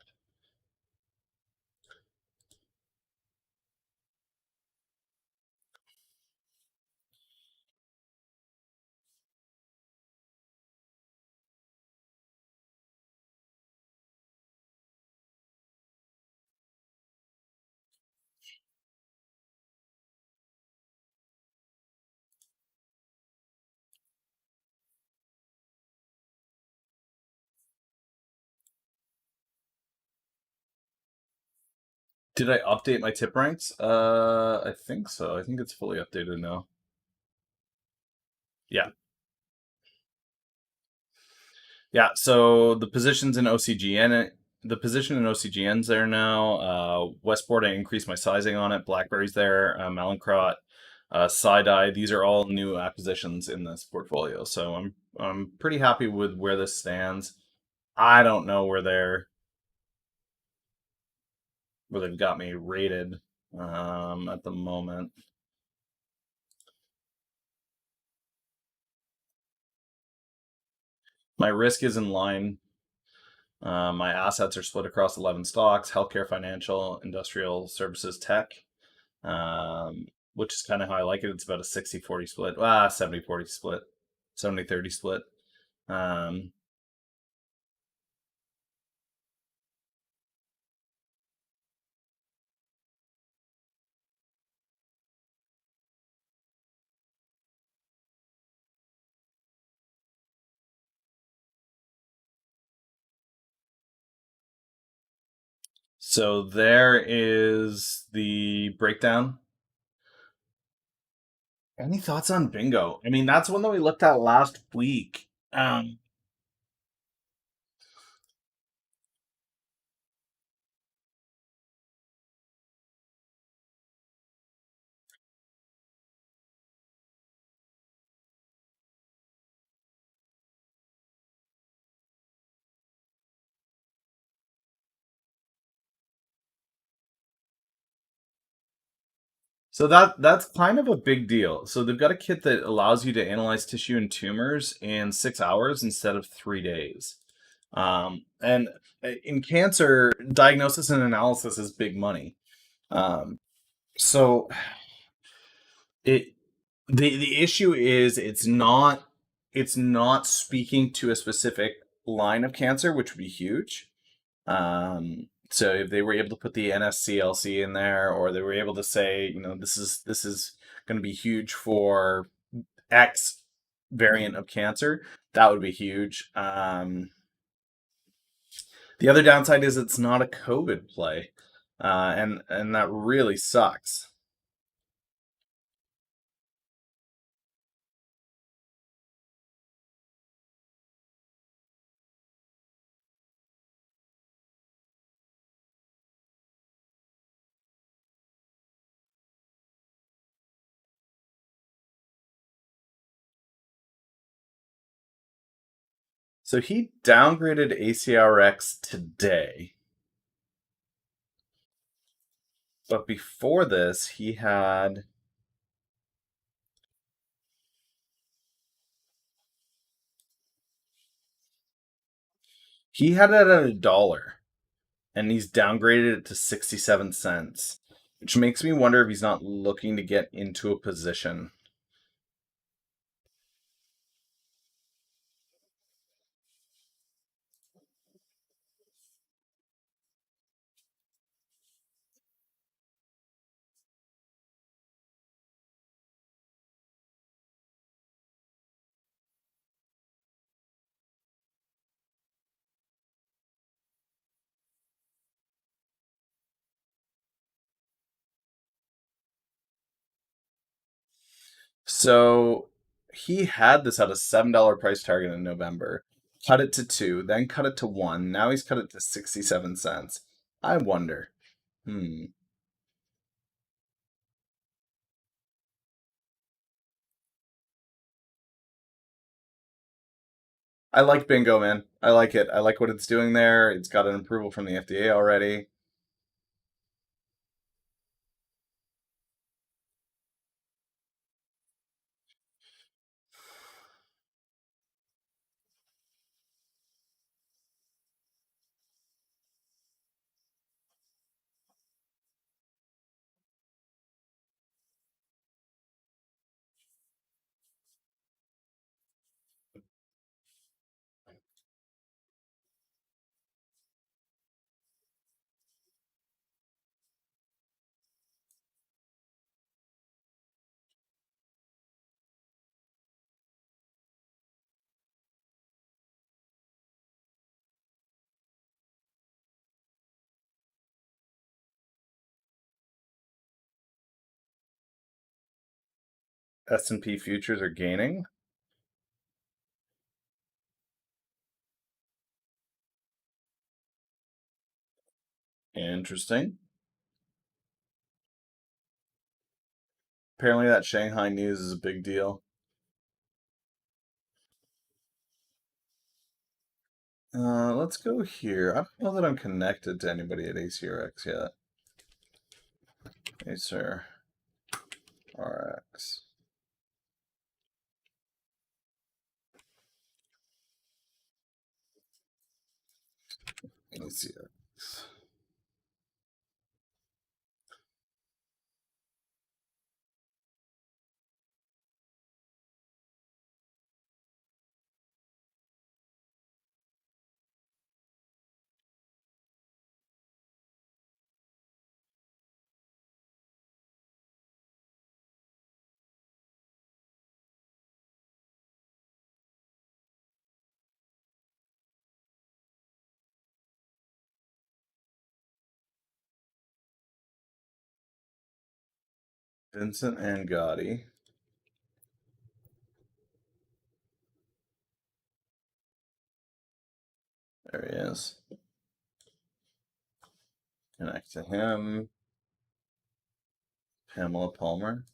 Did I update my tip ranks? I think so. I think it's fully updated now. Yeah. Yeah, so the position in OCGN's there now. Westport, I increased my sizing on it. Blackberry's there. Malincrot, Side-Eye. These are all new acquisitions in this portfolio. So I'm pretty happy with where this stands. I don't know where they've got me rated at the moment. My risk is in line. My assets are split across 11 stocks: healthcare, financial, industrial, services, tech, which is kind of how I like it. It's about a 60-40 split. 70-40 split, 70-30 split. Um, so there is the breakdown. Any thoughts on bingo? I mean, that's one that we looked at last week. So that's kind of a big deal. So they've got a kit that allows you to analyze tissue and tumors in 6 hours instead of 3 days. And in cancer, diagnosis and analysis is big money. Um, so it the issue is it's not speaking to a specific line of cancer, which would be huge. So if they were able to put the NSCLC in there, or they were able to say, this is going to be huge for X variant of cancer, that would be huge. The other downside is it's not a COVID play, and that really sucks. So he downgraded ACRX today, but before this, he had it at $1, and he's downgraded it to 67 cents, which makes me wonder if he's not looking to get into a position. So he had this at a $7 price target in November, cut it to two, then cut it to one. Now he's cut it to 67 cents. I wonder. Hmm. I like Bingo, man. I like it. I like what it's doing there. It's got an approval from the FDA already. S&P futures are gaining. Interesting. Apparently, that Shanghai news is a big deal. Let's go here. I don't know that I'm connected to anybody at ACRX yet. ACRX. ACRX. Vincent and Gotti. There he is. Connect to him. Pamela Palmer.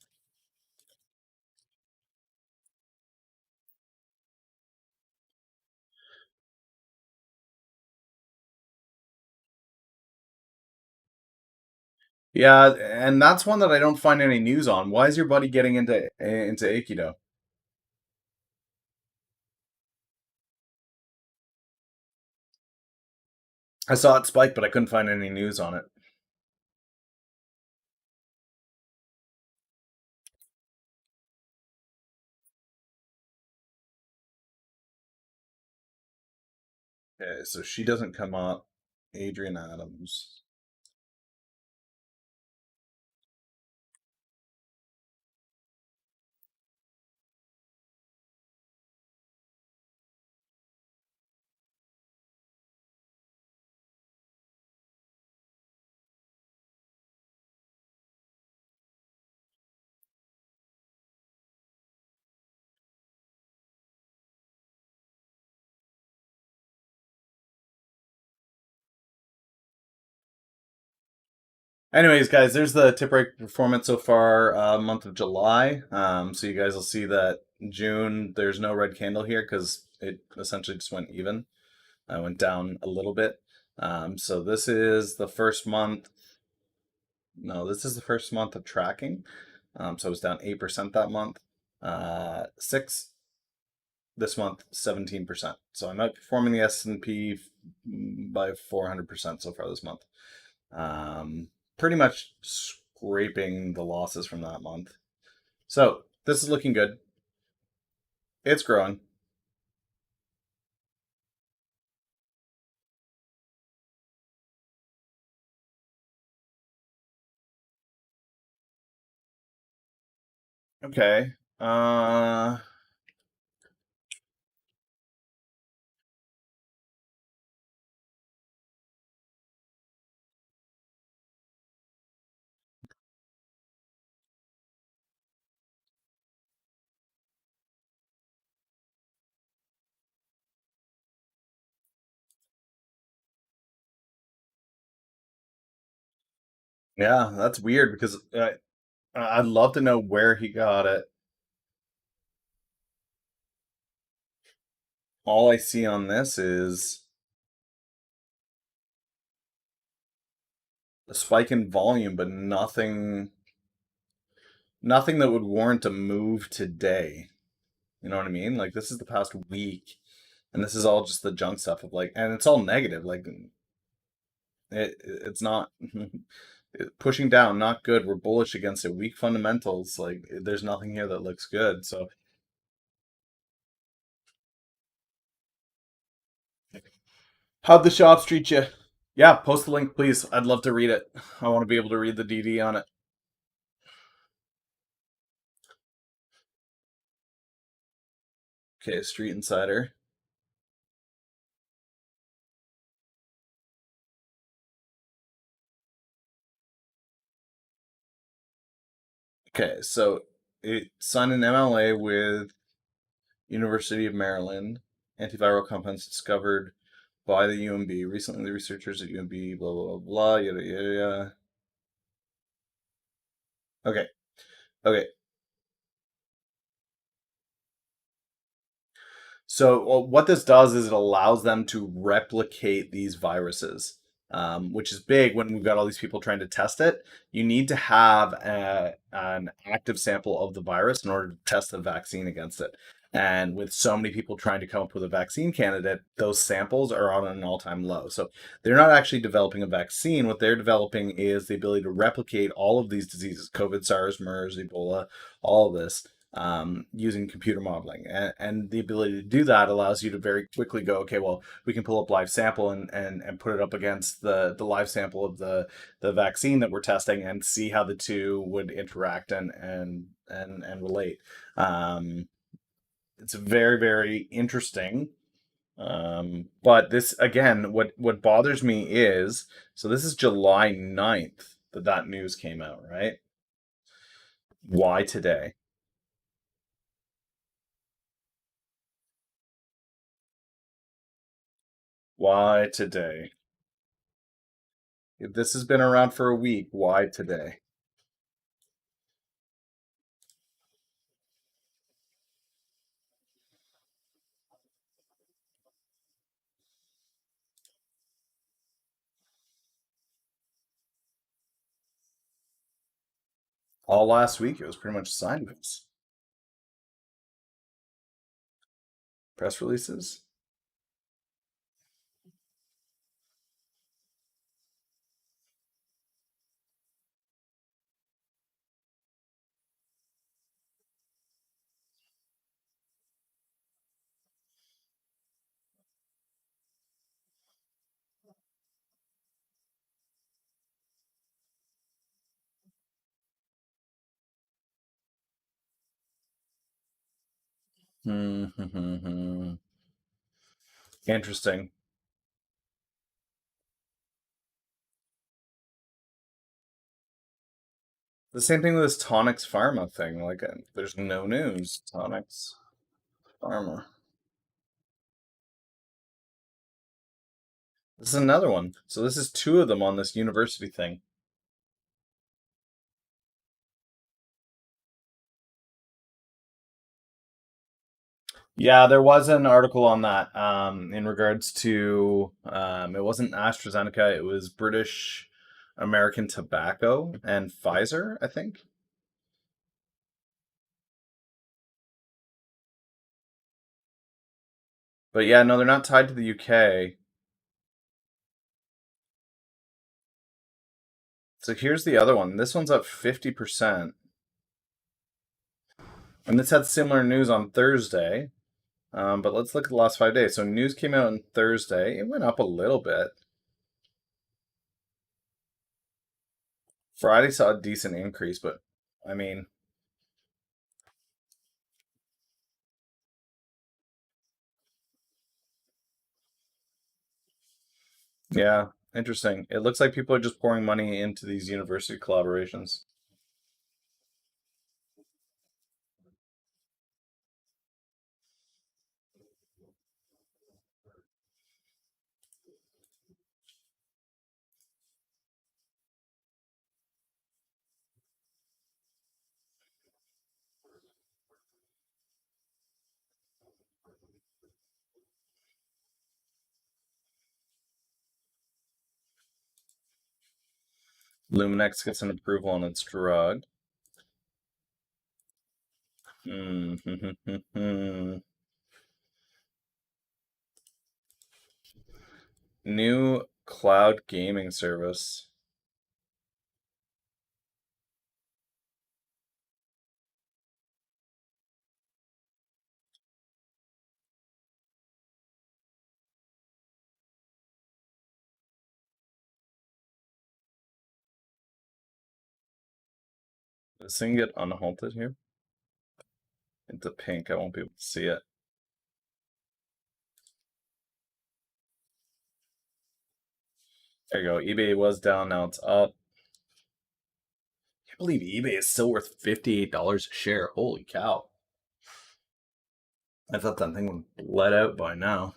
Yeah, and that's one that I don't find any news on. Why is your buddy getting into Aikido? I saw it spike, but I couldn't find any news on it. Okay, so she doesn't come up. Adrian Adams. Anyways, guys, there's the tip rate performance so far, month of July. So you guys will see that June, there's no red candle here because it essentially just went even. I went down a little bit. So this is the first month. No, this is the first month of tracking. So it was down 8% that month. Six this month, 17%. So I'm outperforming the S&P by 400% so far this month. Pretty much scraping the losses from that month. So this is looking good. It's growing. Okay. Yeah, that's weird because I'd love to know where he got it. All I see on this is a spike in volume, but nothing that would warrant a move today. You know what I mean? Like this is the past week, and this is all just the junk stuff of like, and it's all negative. Like it's not pushing down, not good. We're bullish against it. Weak fundamentals. Like there's nothing here that looks good. So how'd the shops treat you? Yeah, post the link, please. I'd love to read it. I want to be able to read the DD on it. Okay, Street Insider. Okay, so it signed an MLA with University of Maryland. Antiviral compounds discovered by the UMB. Recently, the researchers at UMB, blah, blah, blah, blah, yada, yada, yada. Okay, okay. So what this does is it allows them to replicate these viruses, which is big when we've got all these people trying to test it. You need to have an active sample of the virus in order to test the vaccine against it. And with so many people trying to come up with a vaccine candidate, those samples are on an all-time low. So they're not actually developing a vaccine. What they're developing is the ability to replicate all of these diseases, COVID, SARS, MERS, Ebola, all of this, using computer modeling. And the ability to do that allows you to very quickly go, okay, well, we can pull up live sample and put it up against the live sample of the vaccine that we're testing and see how the two would interact and relate. It's very, very interesting. But this, again, what bothers me is, so this is July 9th that news came out, right? Why today? Why today? If this has been around for a week, why today? All last week, it was pretty much signposts, press releases. Interesting. The same thing with this Tonix Pharma thing. Like, there's no news. Tonix Pharma. This is another one. So this is two of them on this university thing. Yeah, there was an article on that in regards to it wasn't AstraZeneca, it was British American Tobacco and Pfizer, I think. But yeah, no, they're not tied to the UK. So here's the other one. This one's up 50%. And this had similar news on Thursday. But let's look at the last 5 days. So news came out on Thursday. It went up a little bit. Friday saw a decent increase, but I mean, yeah, interesting. It looks like people are just pouring money into these university collaborations. Luminex gets an approval on its drug. New cloud gaming service. Does this thing get unhalted here? Into pink. I won't be able to see it. There you go. eBay was down. Now it's up. I can't believe eBay is still worth $58 a share. Holy cow. I thought that thing would let out by now.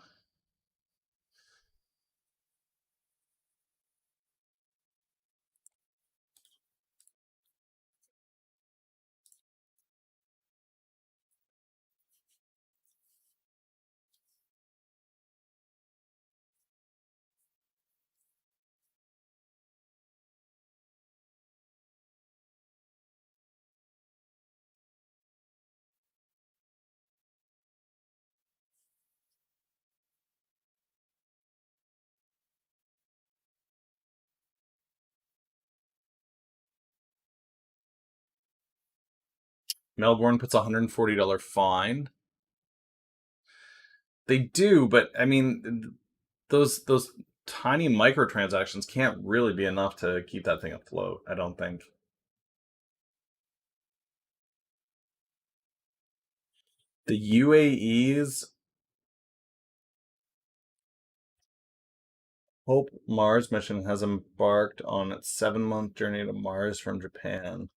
Melbourne puts a $140 fine. They do, but I mean, those tiny microtransactions can't really be enough to keep that thing afloat. I don't think. The UAE's Hope Mars mission has embarked on its 7-month journey to Mars from Japan.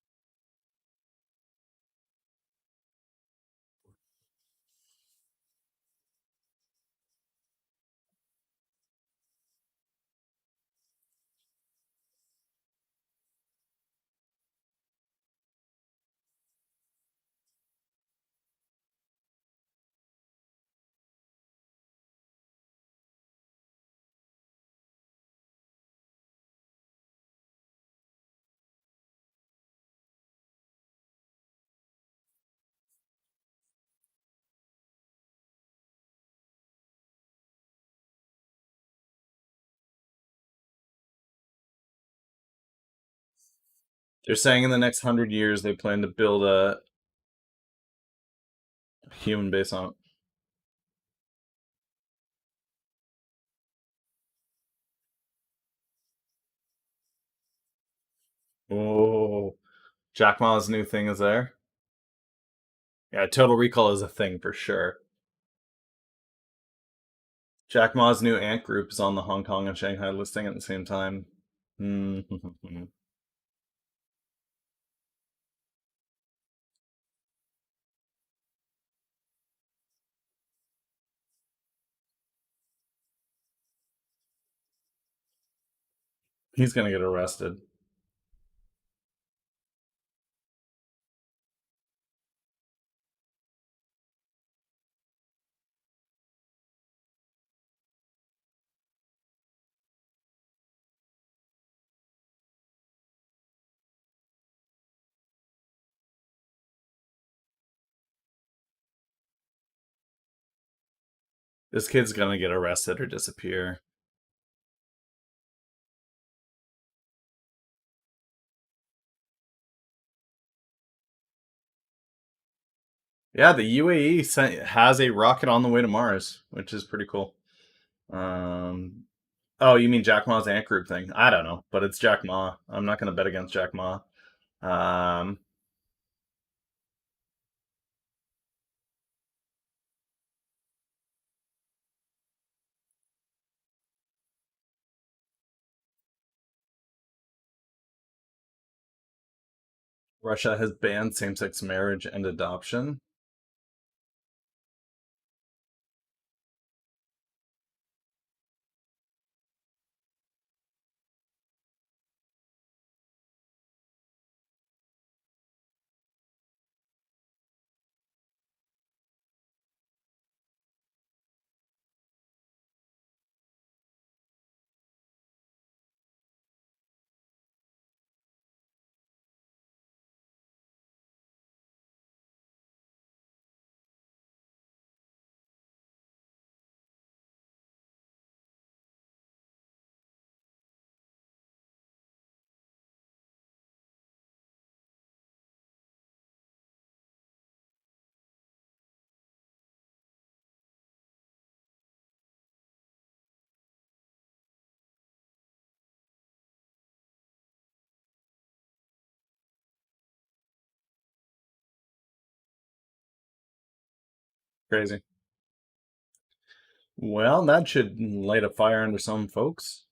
They're saying in the next 100 years they plan to build a human base on it. Oh, Jack Ma's new thing is there. Yeah, Total Recall is a thing for sure. Jack Ma's new ant group is on the Hong Kong and Shanghai listing at the same time. He's gonna get arrested. This kid's gonna get arrested or disappear. Yeah, the UAE has a rocket on the way to Mars, which is pretty cool. Oh, you mean Jack Ma's ant group thing? I don't know, but it's Jack Ma. I'm not gonna bet against Jack Ma. Um, Russia has banned same-sex marriage and adoption. Crazy. Well, that should light a fire under some folks.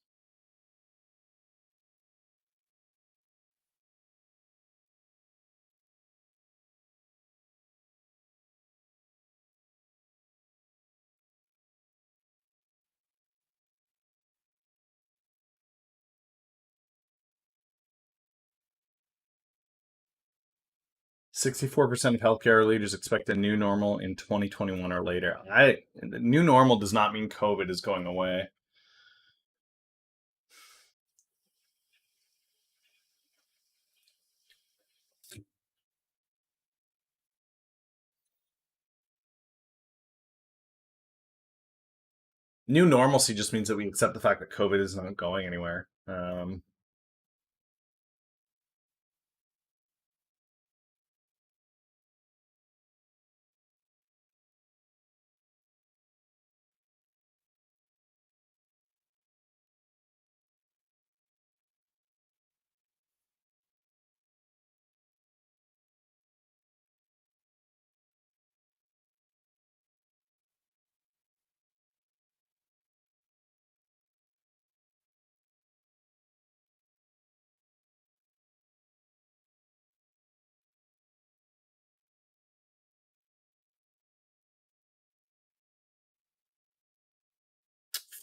64% of healthcare leaders expect a new normal in 2021 or later. New normal does not mean COVID is going away. New normalcy just means that we accept the fact that COVID is not going anywhere.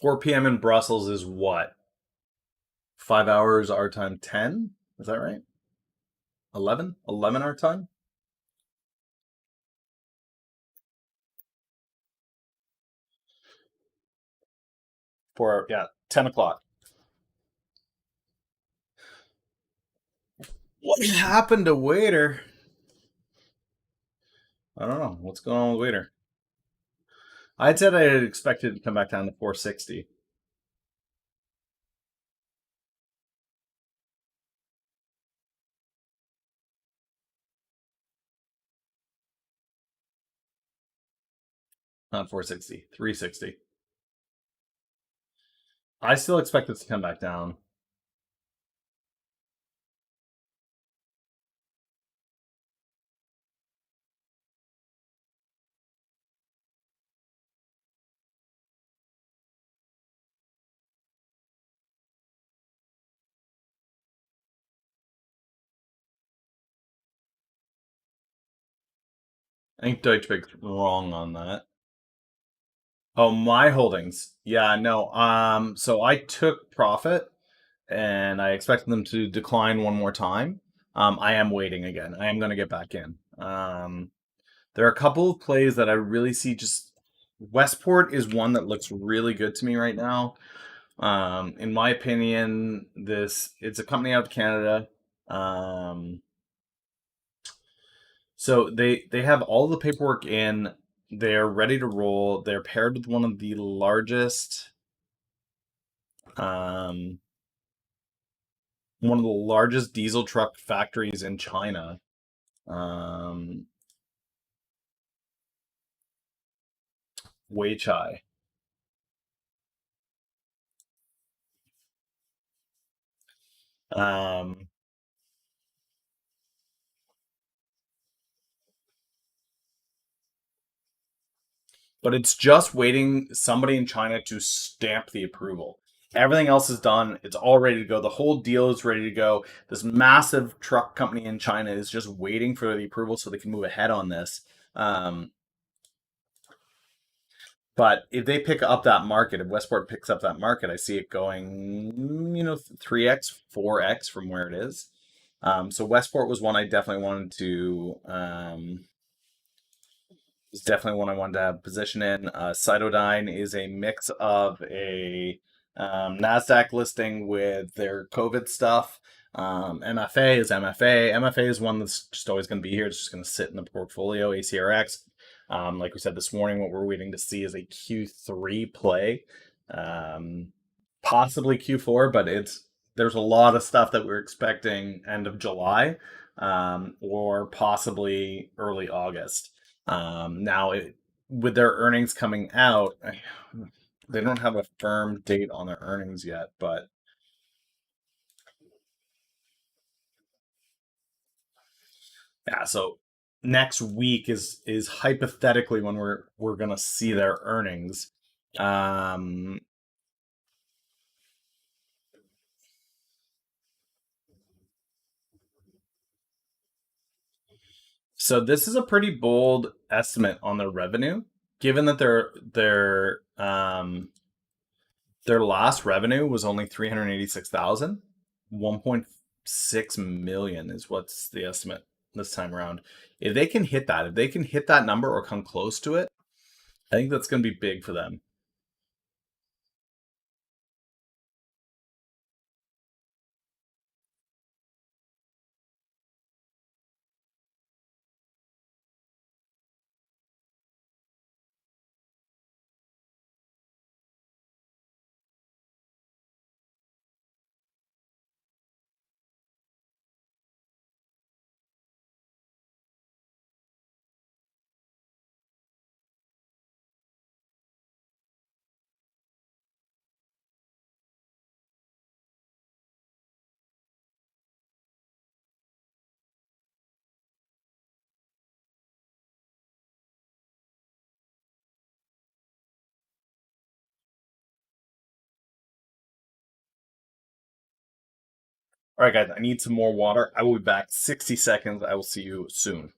4 p.m. in Brussels is what? 5 hours our time, 10? Is that right? 11? 11 our time? Yeah, 10 o'clock. What happened to Waiter? I don't know. What's going on with Waiter? I said I had expected to come back down to 460. Not 460, 360. I still expect this to come back down. I think Deutsche Bank's wrong on that. Oh, my holdings. Yeah, no. So I took profit and I expect them to decline one more time. I am waiting again. I am going to get back in. There are a couple of plays that I really see. Just Westport is one that looks really good to me right now. In my opinion, this it's a company out of Canada. Um, so they have all the paperwork in. They're ready to roll. They're paired with um, one of the largest diesel truck factories in China. Um, Weichai. Um, but it's just waiting somebody in China to stamp the approval. Everything else is done. It's all ready to go. The whole deal is ready to go. This massive truck company in China is just waiting for the approval so they can move ahead on this. Um, but if they pick up that market, if Westport picks up that market, I see it going, 3x, 4x from where it is. So Westport was one I definitely wanted to is definitely one I wanted to have position in. Cytodyne is a mix of a Nasdaq listing with their COVID stuff. MFA is MFA. MFA is one that's just always going to be here. It's just going to sit in the portfolio. ACRX, like we said this morning, what we're waiting to see is a Q3 play, um, possibly Q4, but there's a lot of stuff that we're expecting end of July, or possibly early August. Now, with their earnings coming out, they don't have a firm date on their earnings yet, but yeah. So next week is hypothetically when we're gonna see their earnings. Um, so this is a pretty bold estimate on their revenue, given that their last revenue was only 386,000. 1.6 million is what's the estimate this time around. If they can hit that, if they can hit that number or come close to it, I think that's going to be big for them. All right, guys, I need some more water. I will be back 60 seconds. I will see you soon.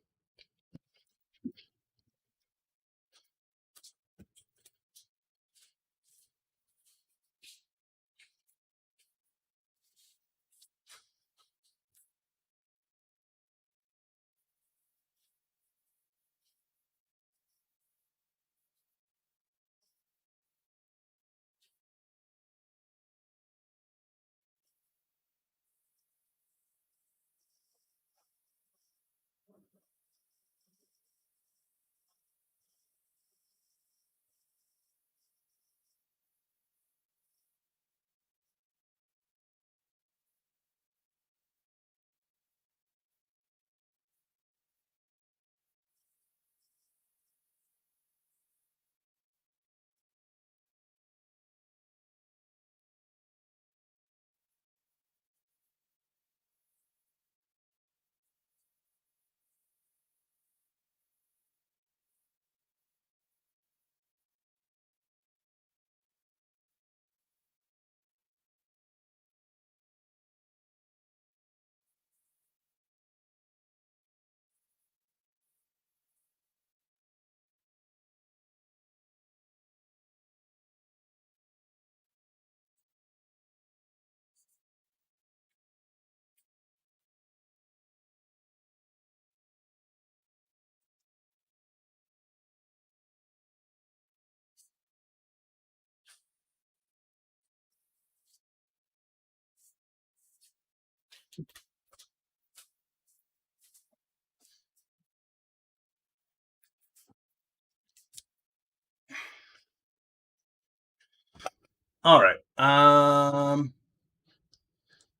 All right.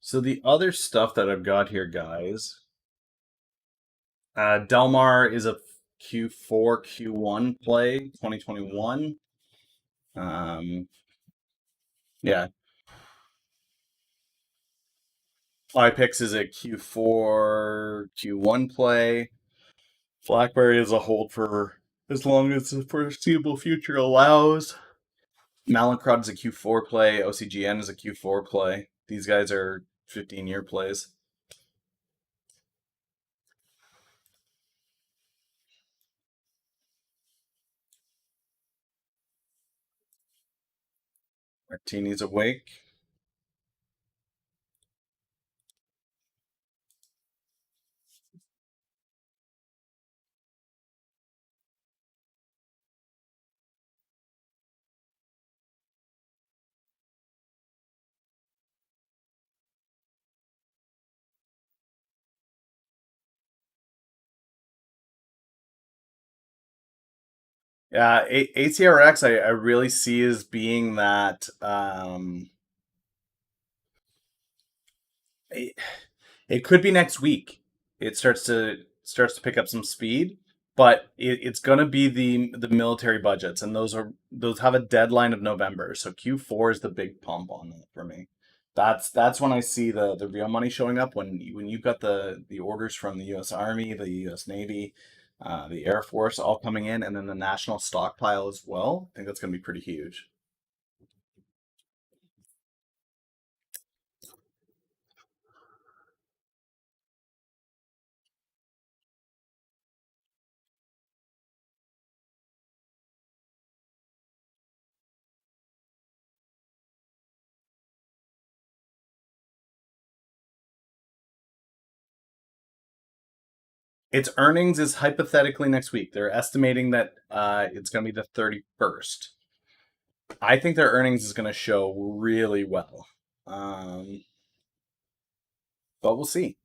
So the other stuff that I've got here, guys, Delmar is a Q4, Q1 play, 2021. Um, yeah, iPix is a Q4, Q1 play. BlackBerry is a hold for as long as the foreseeable future allows. Mallinckrodt is a Q4 play. OCGN is a Q4 play. These guys are 15-year plays. Martini's awake. Yeah, ACRX I really see as being that it, it could be next week. It starts to pick up some speed, but it's gonna be the military budgets, and those have a deadline of November. So Q4 is the big pump on that for me. That's when I see the real money showing up when you've got the orders from the U.S. Army, the U.S. Navy, the Air Force all coming in, and then the national stockpile as well. I think that's gonna be pretty huge. Its earnings is hypothetically next week. They're estimating that it's going to be the 31st. I think their earnings is going to show really well. Um, but we'll see.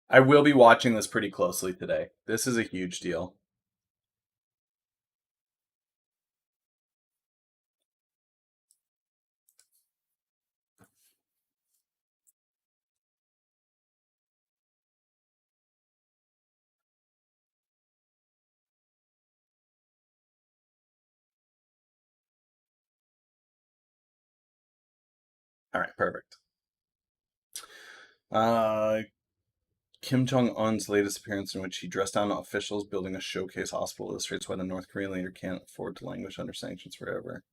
I will be watching this pretty closely today. This is a huge deal. All right, perfect. Uh, Kim Jong Un's latest appearance, in which he dressed down officials building a showcase hospital, illustrates why the North Korean leader can't afford to languish under sanctions forever.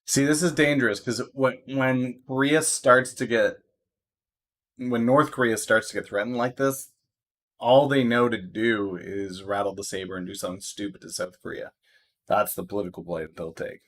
See, this is dangerous because when North Korea starts to get threatened like this, all they know to do is rattle the saber and do something stupid to South Korea. That's the political play that they'll take.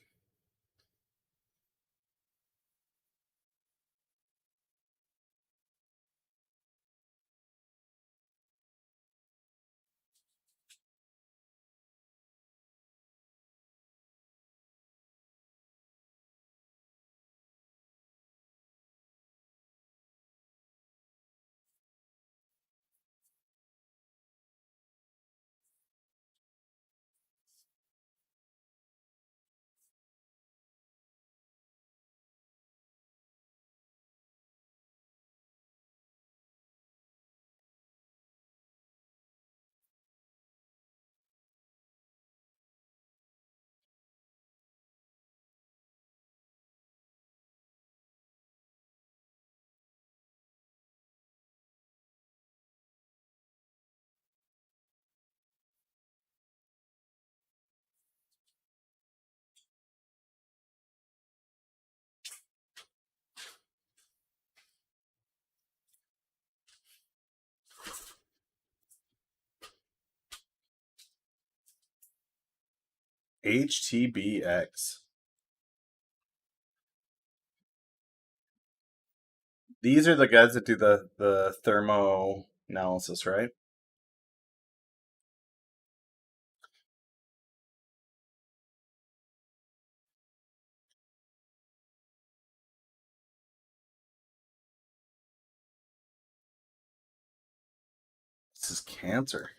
HTBX. These are the guys that do the thermo analysis, right? This is cancer.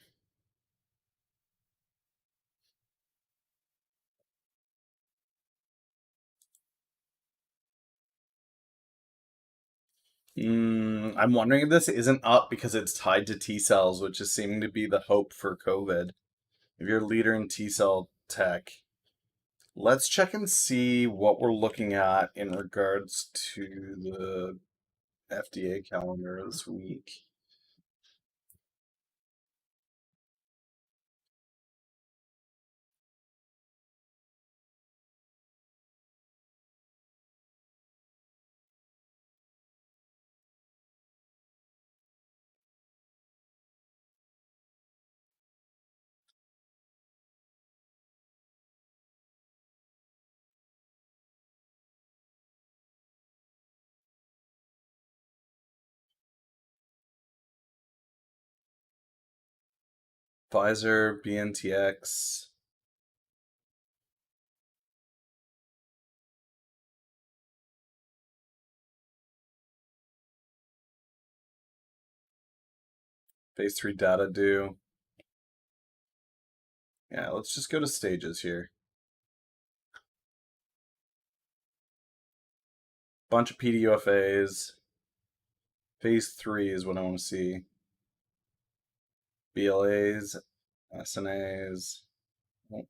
I'm wondering if this isn't up because it's tied to T cells, which is seeming to be the hope for COVID. If you're a leader in T cell tech, let's check and see what we're looking at in regards to the FDA calendar this week. Pfizer, BNTX. Phase 3 data due. Yeah, let's just go to stages here. Bunch of PDUFAs. Phase 3 is what I want to see. BLAs, SNAs. Oh,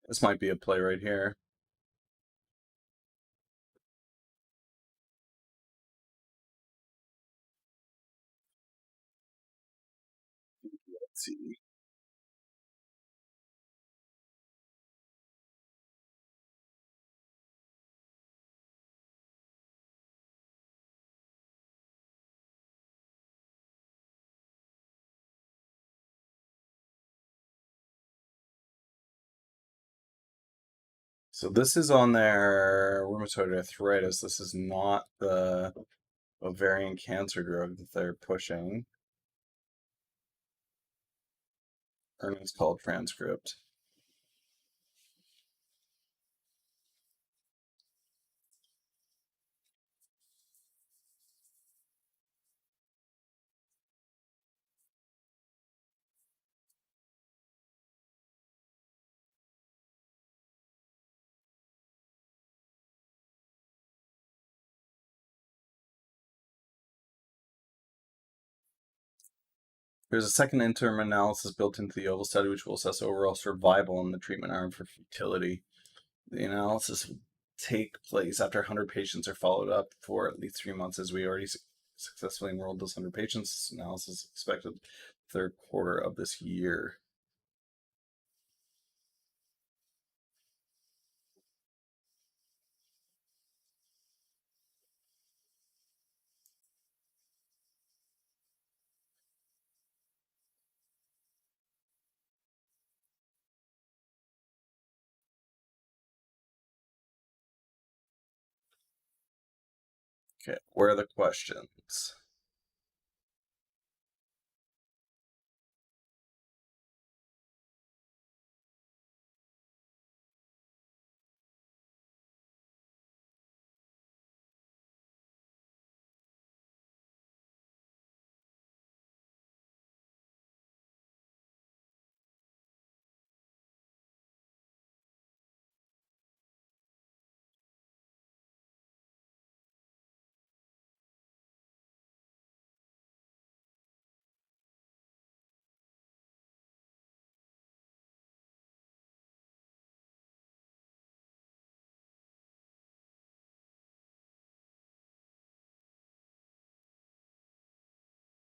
this might be a play right here. Let's see. So this is on their rheumatoid arthritis. This is not the ovarian cancer drug that they're pushing. Earnings call transcript. There's a second interim analysis built into the OVAL study, which will assess overall survival in the treatment arm for futility. The analysis will take place after 100 patients are followed up for at least 3 months, as we already successfully enrolled those 100 patients. This analysis is expected third quarter of this year. Okay, where are the questions?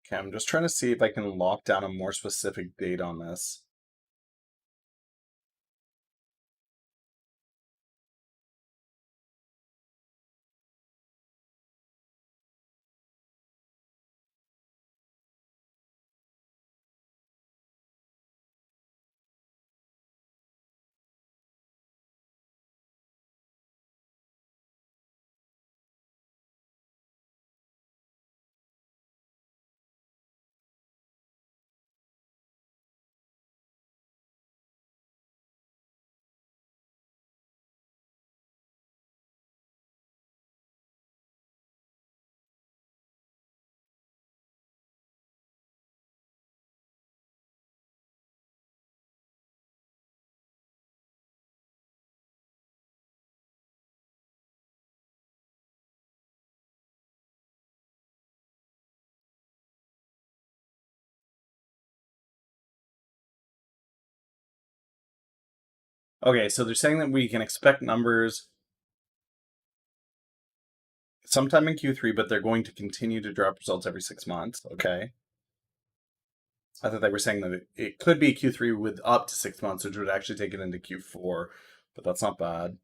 Okay, I'm just trying to see if I can lock down a more specific date on this. Okay, so they're saying that we can expect numbers sometime in Q3, but they're going to continue to drop results every 6 months. Okay. I thought they were saying that it could be Q3 with up to 6 months, which would actually take it into Q4, but that's not bad.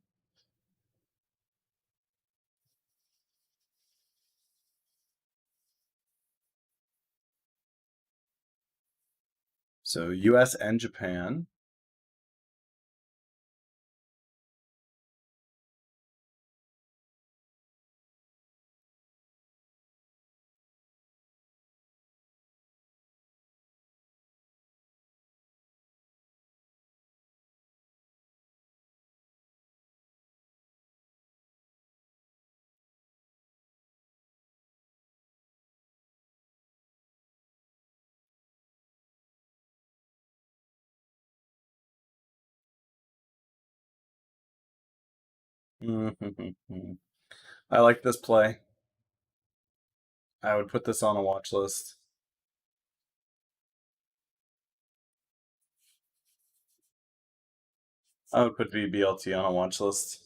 So US and Japan. I like this play. I would put this on a watch list. I would put VBLT on a watch list.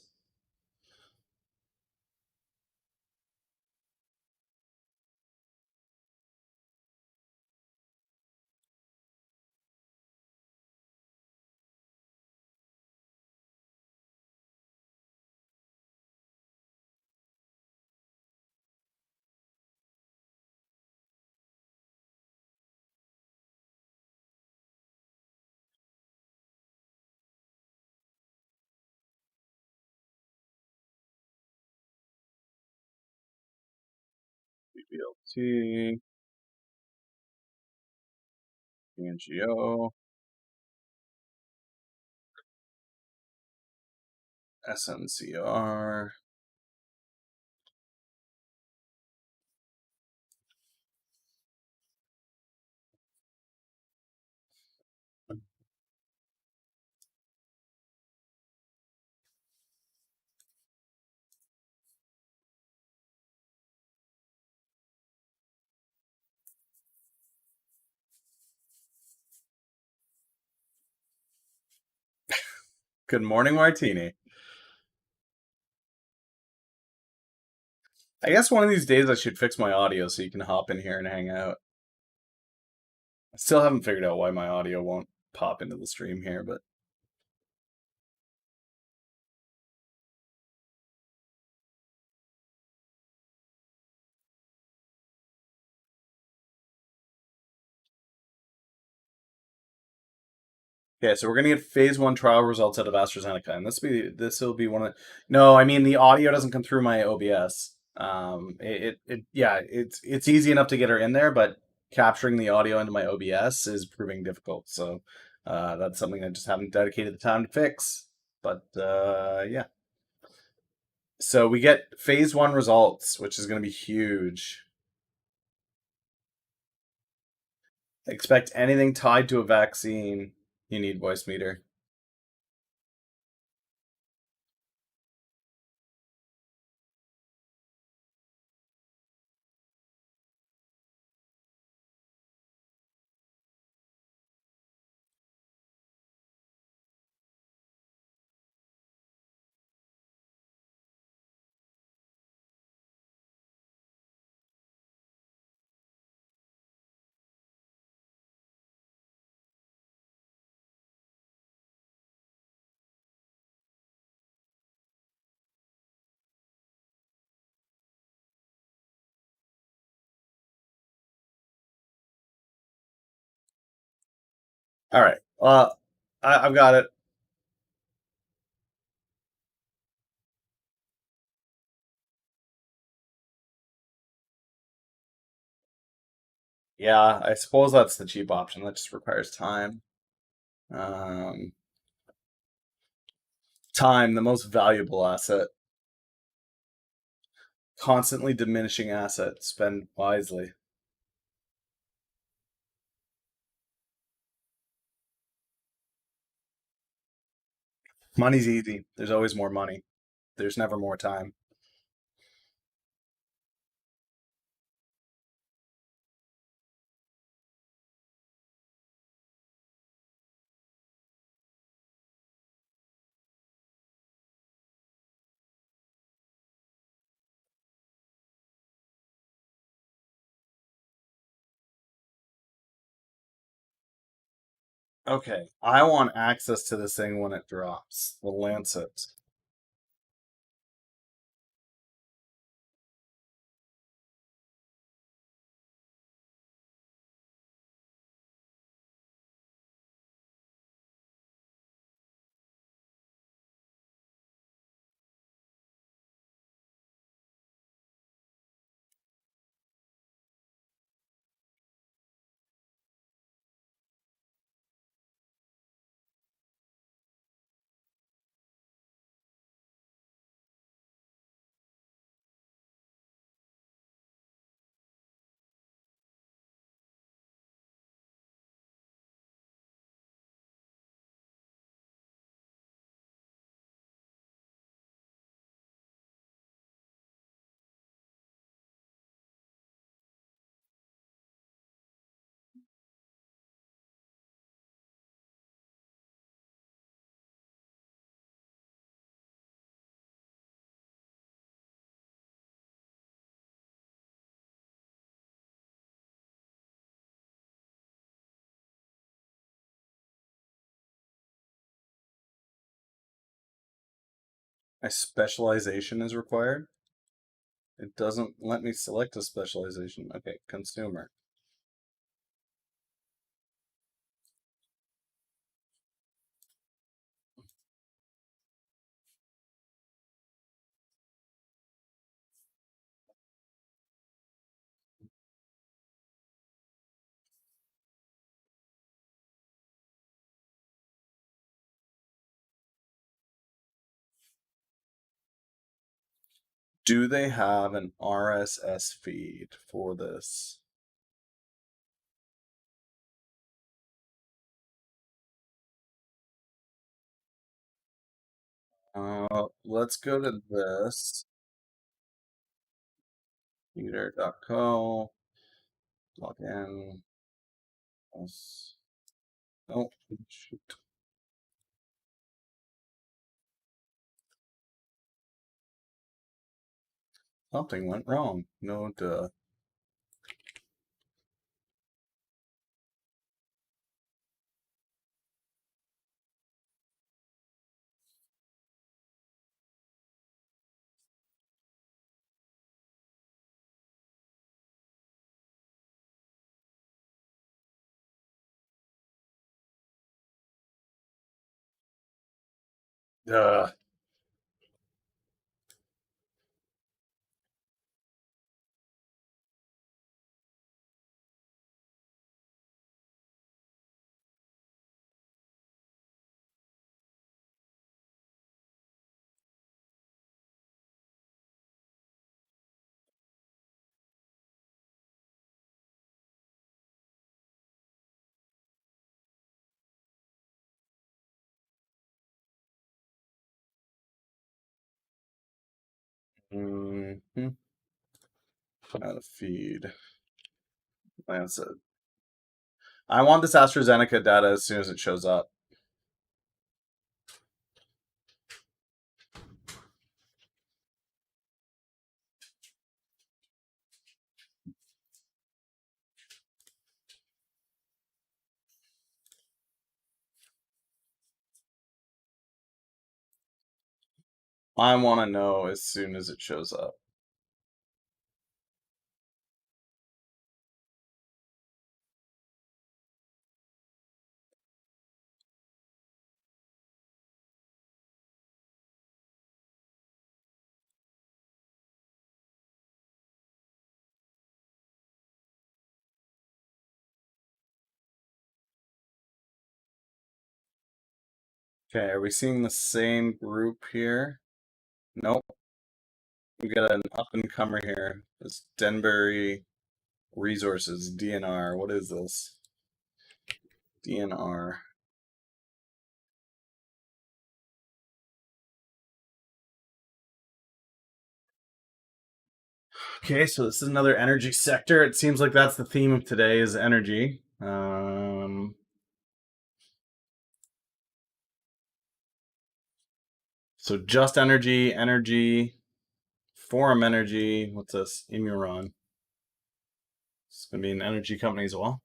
VBLT, BNGO, SNCR. Good morning, Martini. I guess one of these days I should fix my audio so you can hop in here and hang out. I still haven't figured out why my audio won't pop into the stream here, but okay, so we're gonna get phase one trial results out of AstraZeneca, and this will be one of the, no, I mean the audio doesn't come through my OBS. Yeah, it's easy enough to get her in there, but capturing the audio into my OBS is proving difficult. So that's something I just haven't dedicated the time to fix. But yeah, so we get phase one results, which is going to be huge. Expect anything tied to a vaccine, you need voice meter. All right. I've got it. Yeah, I suppose that's the cheap option. That just requires time. Um, Time, the most valuable asset, constantly diminishing asset. Spend wisely. Money's easy. There's always more money. There's never more time. Okay, I want access to this thing when it drops. The Lancet. A specialization is required. It doesn't let me select a specialization. Okay, consumer. Do they have an RSS feed for this? Let's go to this. Eater.co. Log in. Yes. Oh, shoot. Something went wrong. No duh. Duh. Mm-hmm. Out of feed. Lancet. I want this AstraZeneca data as soon as it shows up. I want to know as soon as it shows up. Okay, are we seeing the same group here? Nope. We got an up and comer here. This Denbury Resources, DNR. What is this? DNR. Okay, so this is another energy sector. It seems like that's the theme of today is energy. So just energy, energy, forum energy. What's this? IMRN. It's going to be an energy company as well.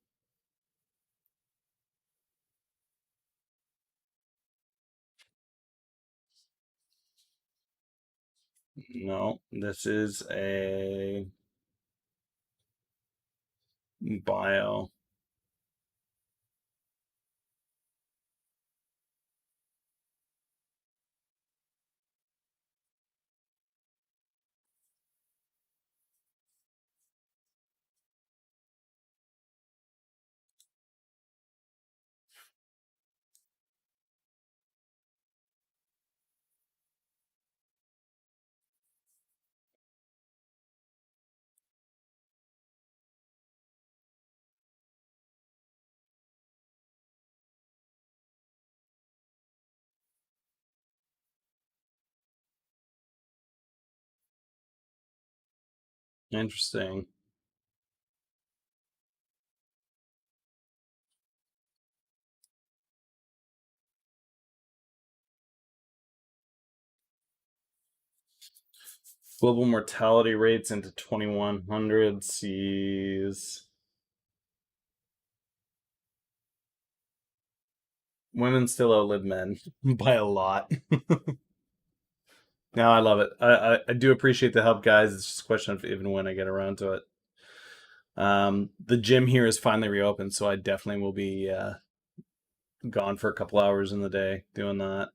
No, this is a bio. Interesting. Global mortality rates into 2100 sees women still outlive men by a lot. No, I love it. I do appreciate the help, guys. It's just a question of even when I get around to it. The gym here is finally reopened, so I definitely will be gone for a couple hours in the day doing that.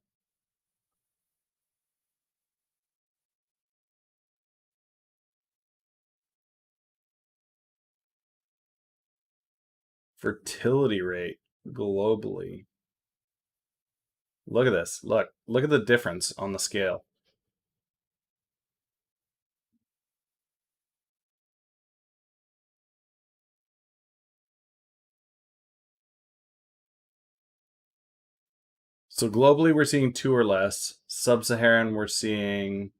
Fertility rate globally. Look at this. Look at the difference on the scale. So globally, we're seeing 2 or less. Sub-Saharan, we're seeing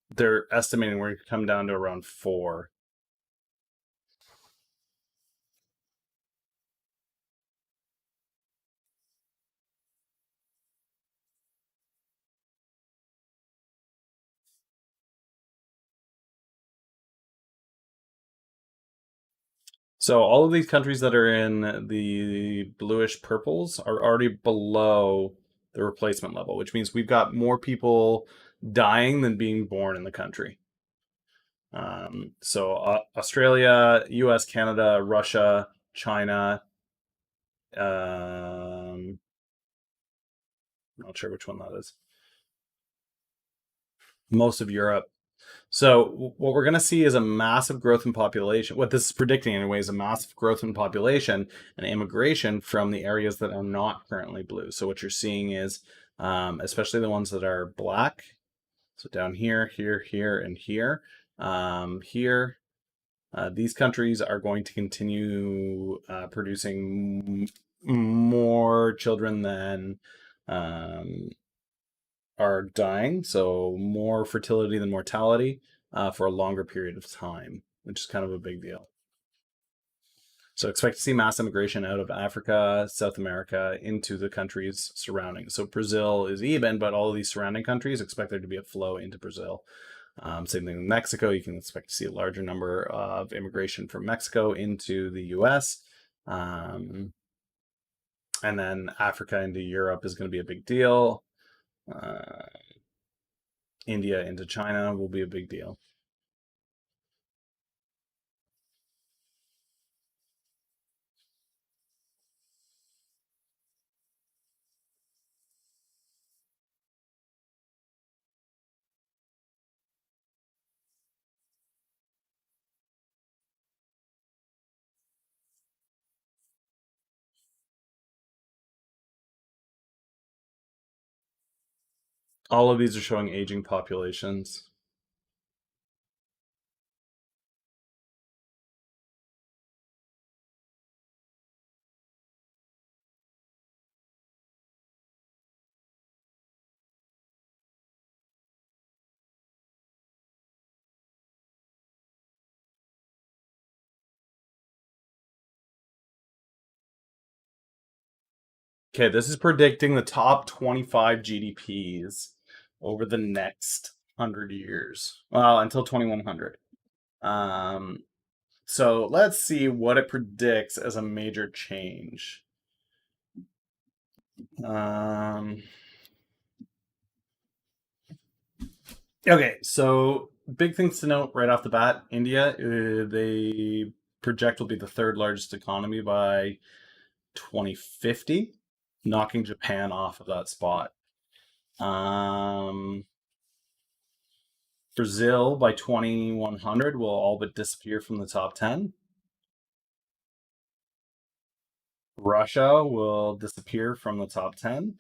they're estimating we're come down to around 4. So all of these countries that are in the bluish purples are already below the replacement level, which means we've got more people dying than being born in the country. So Australia, U.S., Canada, Russia, China. Not sure which one that is. Most of Europe. So what we're going to see is a massive growth in population. What this is predicting, anyway, is a massive growth in population and immigration from the areas that are not currently blue. So what you're seeing is, especially the ones that are black. So down here, here, here, and here. Here, these countries are going to continue producing more children than are dying, so more fertility than mortality for a longer period of time, which is kind of a big deal. So expect to see mass immigration out of Africa, South America into the countries surrounding. So Brazil is even, but all of these surrounding countries expect there to be a flow into Brazil. Same thing in Mexico. You can expect to see a larger number of immigration from Mexico into the U.S. And then Africa into Europe is going to be a big deal. India into China will be a big deal. All of these are showing aging populations. Okay, this is predicting the top 25 GDPs over the next 100 years. Well, until 2100. Um, so let's see what it predicts as a major change. Um, okay, so big things to note right off the bat. India, they project will be the third largest economy by 2050, knocking Japan off of that spot. Um, Brazil by 2100 will all but disappear from the top 10. Russia will disappear from the top 10.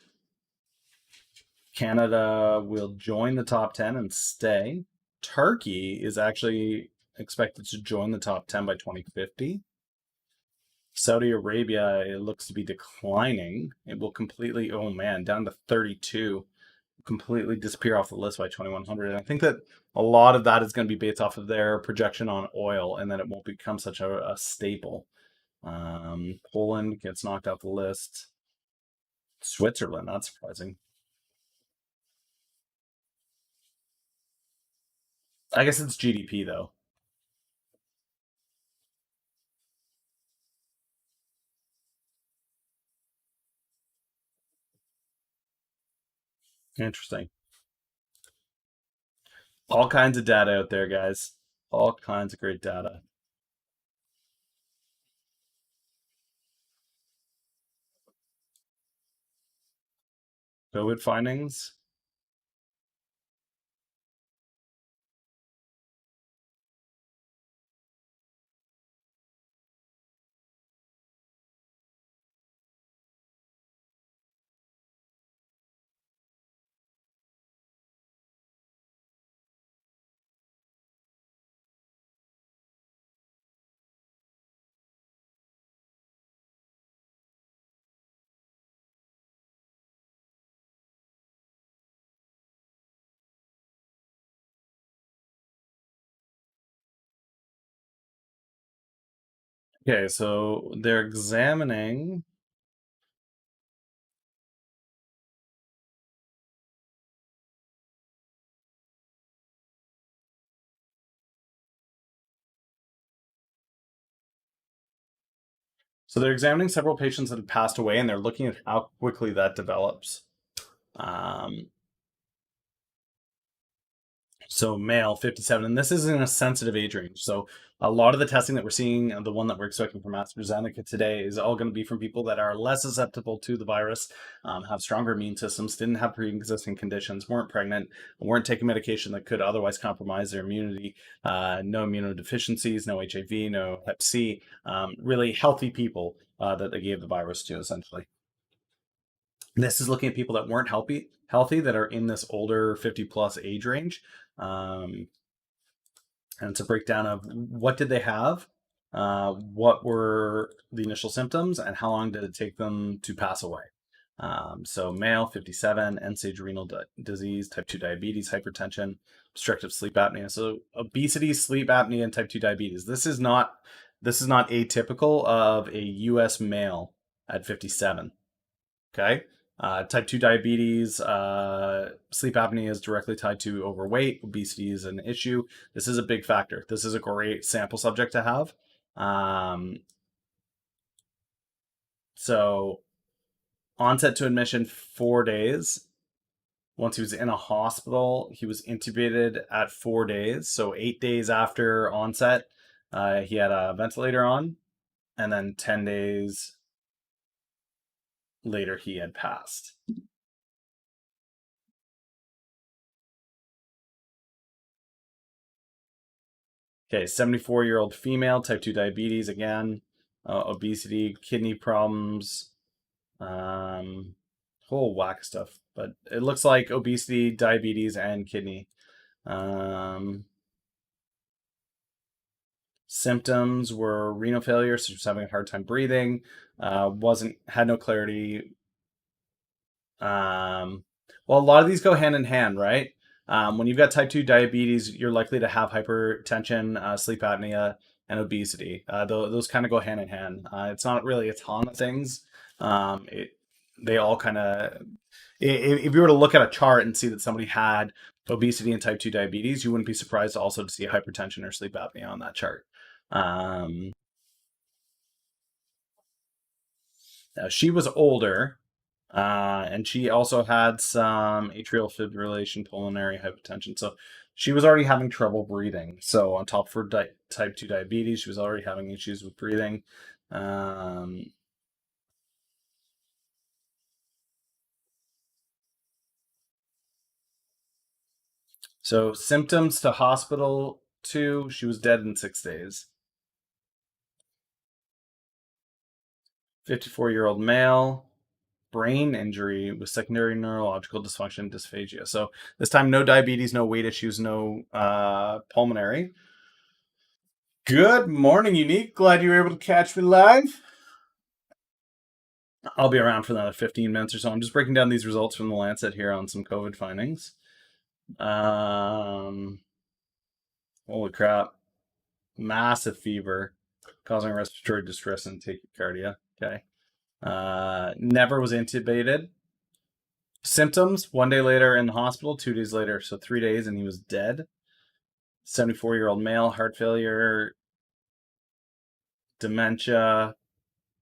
Canada will join the top 10 and stay. Turkey is actually expected to join the top 10 by 2050. Saudi Arabia, it looks to be declining. It will completely, oh man, down to 32, completely disappear off the list by 2100. And I think that a lot of that is going to be based off of their projection on oil, and that it won't become such a staple. Poland gets knocked off the list. Switzerland, that's surprising. I guess it's GDP though. Interesting. All kinds of data out there, guys. All kinds of great data. COVID findings. Okay, so they're examining. So they're examining several patients that have passed away, and they're looking at how quickly that develops. Um, So male, 57, and this is in a sensitive age range. So a lot of the testing that we're seeing, and the one that we're expecting from AstraZeneca today, is all going to be from people that are less susceptible to the virus, have stronger immune systems, didn't have pre-existing conditions, weren't pregnant, weren't taking medication that could otherwise compromise their immunity, no immunodeficiencies, no HIV, no Hep C, really healthy people that they gave the virus to, essentially. This is looking at people that weren't healthy that are in this older 50 plus age range. Um, and it's a breakdown of what did they have, what were the initial symptoms, and how long did it take them to pass away. So male, 57, end-stage renal disease, type 2 diabetes, hypertension, obstructive sleep apnea. So obesity, sleep apnea, and type 2 diabetes. This is not atypical of a U.S. male at 57. Okay. Type 2 diabetes, sleep apnea is directly tied to overweight. Obesity is an issue. This is a big factor. This is a great sample subject to have. Um, so, onset to admission 4 days. Once he was in a hospital, he was intubated at 4 days. So, 8 days after onset, he had a ventilator on. And then 10 days later, he had passed. Okay, 74-year-old female, type 2 diabetes again, obesity, kidney problems, um, whole whack of stuff. But it looks like obesity, diabetes, and kidney. Symptoms were renal failure, so she was having a hard time breathing. Had no clarity. Well, a lot of these go hand in hand, right? When you've got type 2 diabetes, you're likely to have hypertension, sleep apnea, and obesity. Those kind of go hand in hand. It's not really a ton of things. It They all kind of. If you were to look at a chart and see that somebody had obesity and type 2 diabetes, you wouldn't be surprised also to see hypertension or sleep apnea on that chart. Um, she was older, and she also had some atrial fibrillation, pulmonary hypertension. So she was already having trouble breathing. So on top of her type 2 diabetes, she was already having issues with breathing. Um, so symptoms to hospital 2, she was dead in 6 days. 54-year-old male, brain injury with secondary neurological dysfunction, dysphagia. So this time, no diabetes, no weight issues, no pulmonary. Good morning, Unique. Glad you were able to catch me live. I'll be around for another 15 minutes or so. I'm just breaking down these results from the Lancet here on some COVID findings. Holy crap. Massive fever causing respiratory distress and tachycardia. Okay. Never was intubated. Symptoms 1 day later in the hospital, 2 days later, so 3 days, and he was dead. 74-year-old male, heart failure, dementia,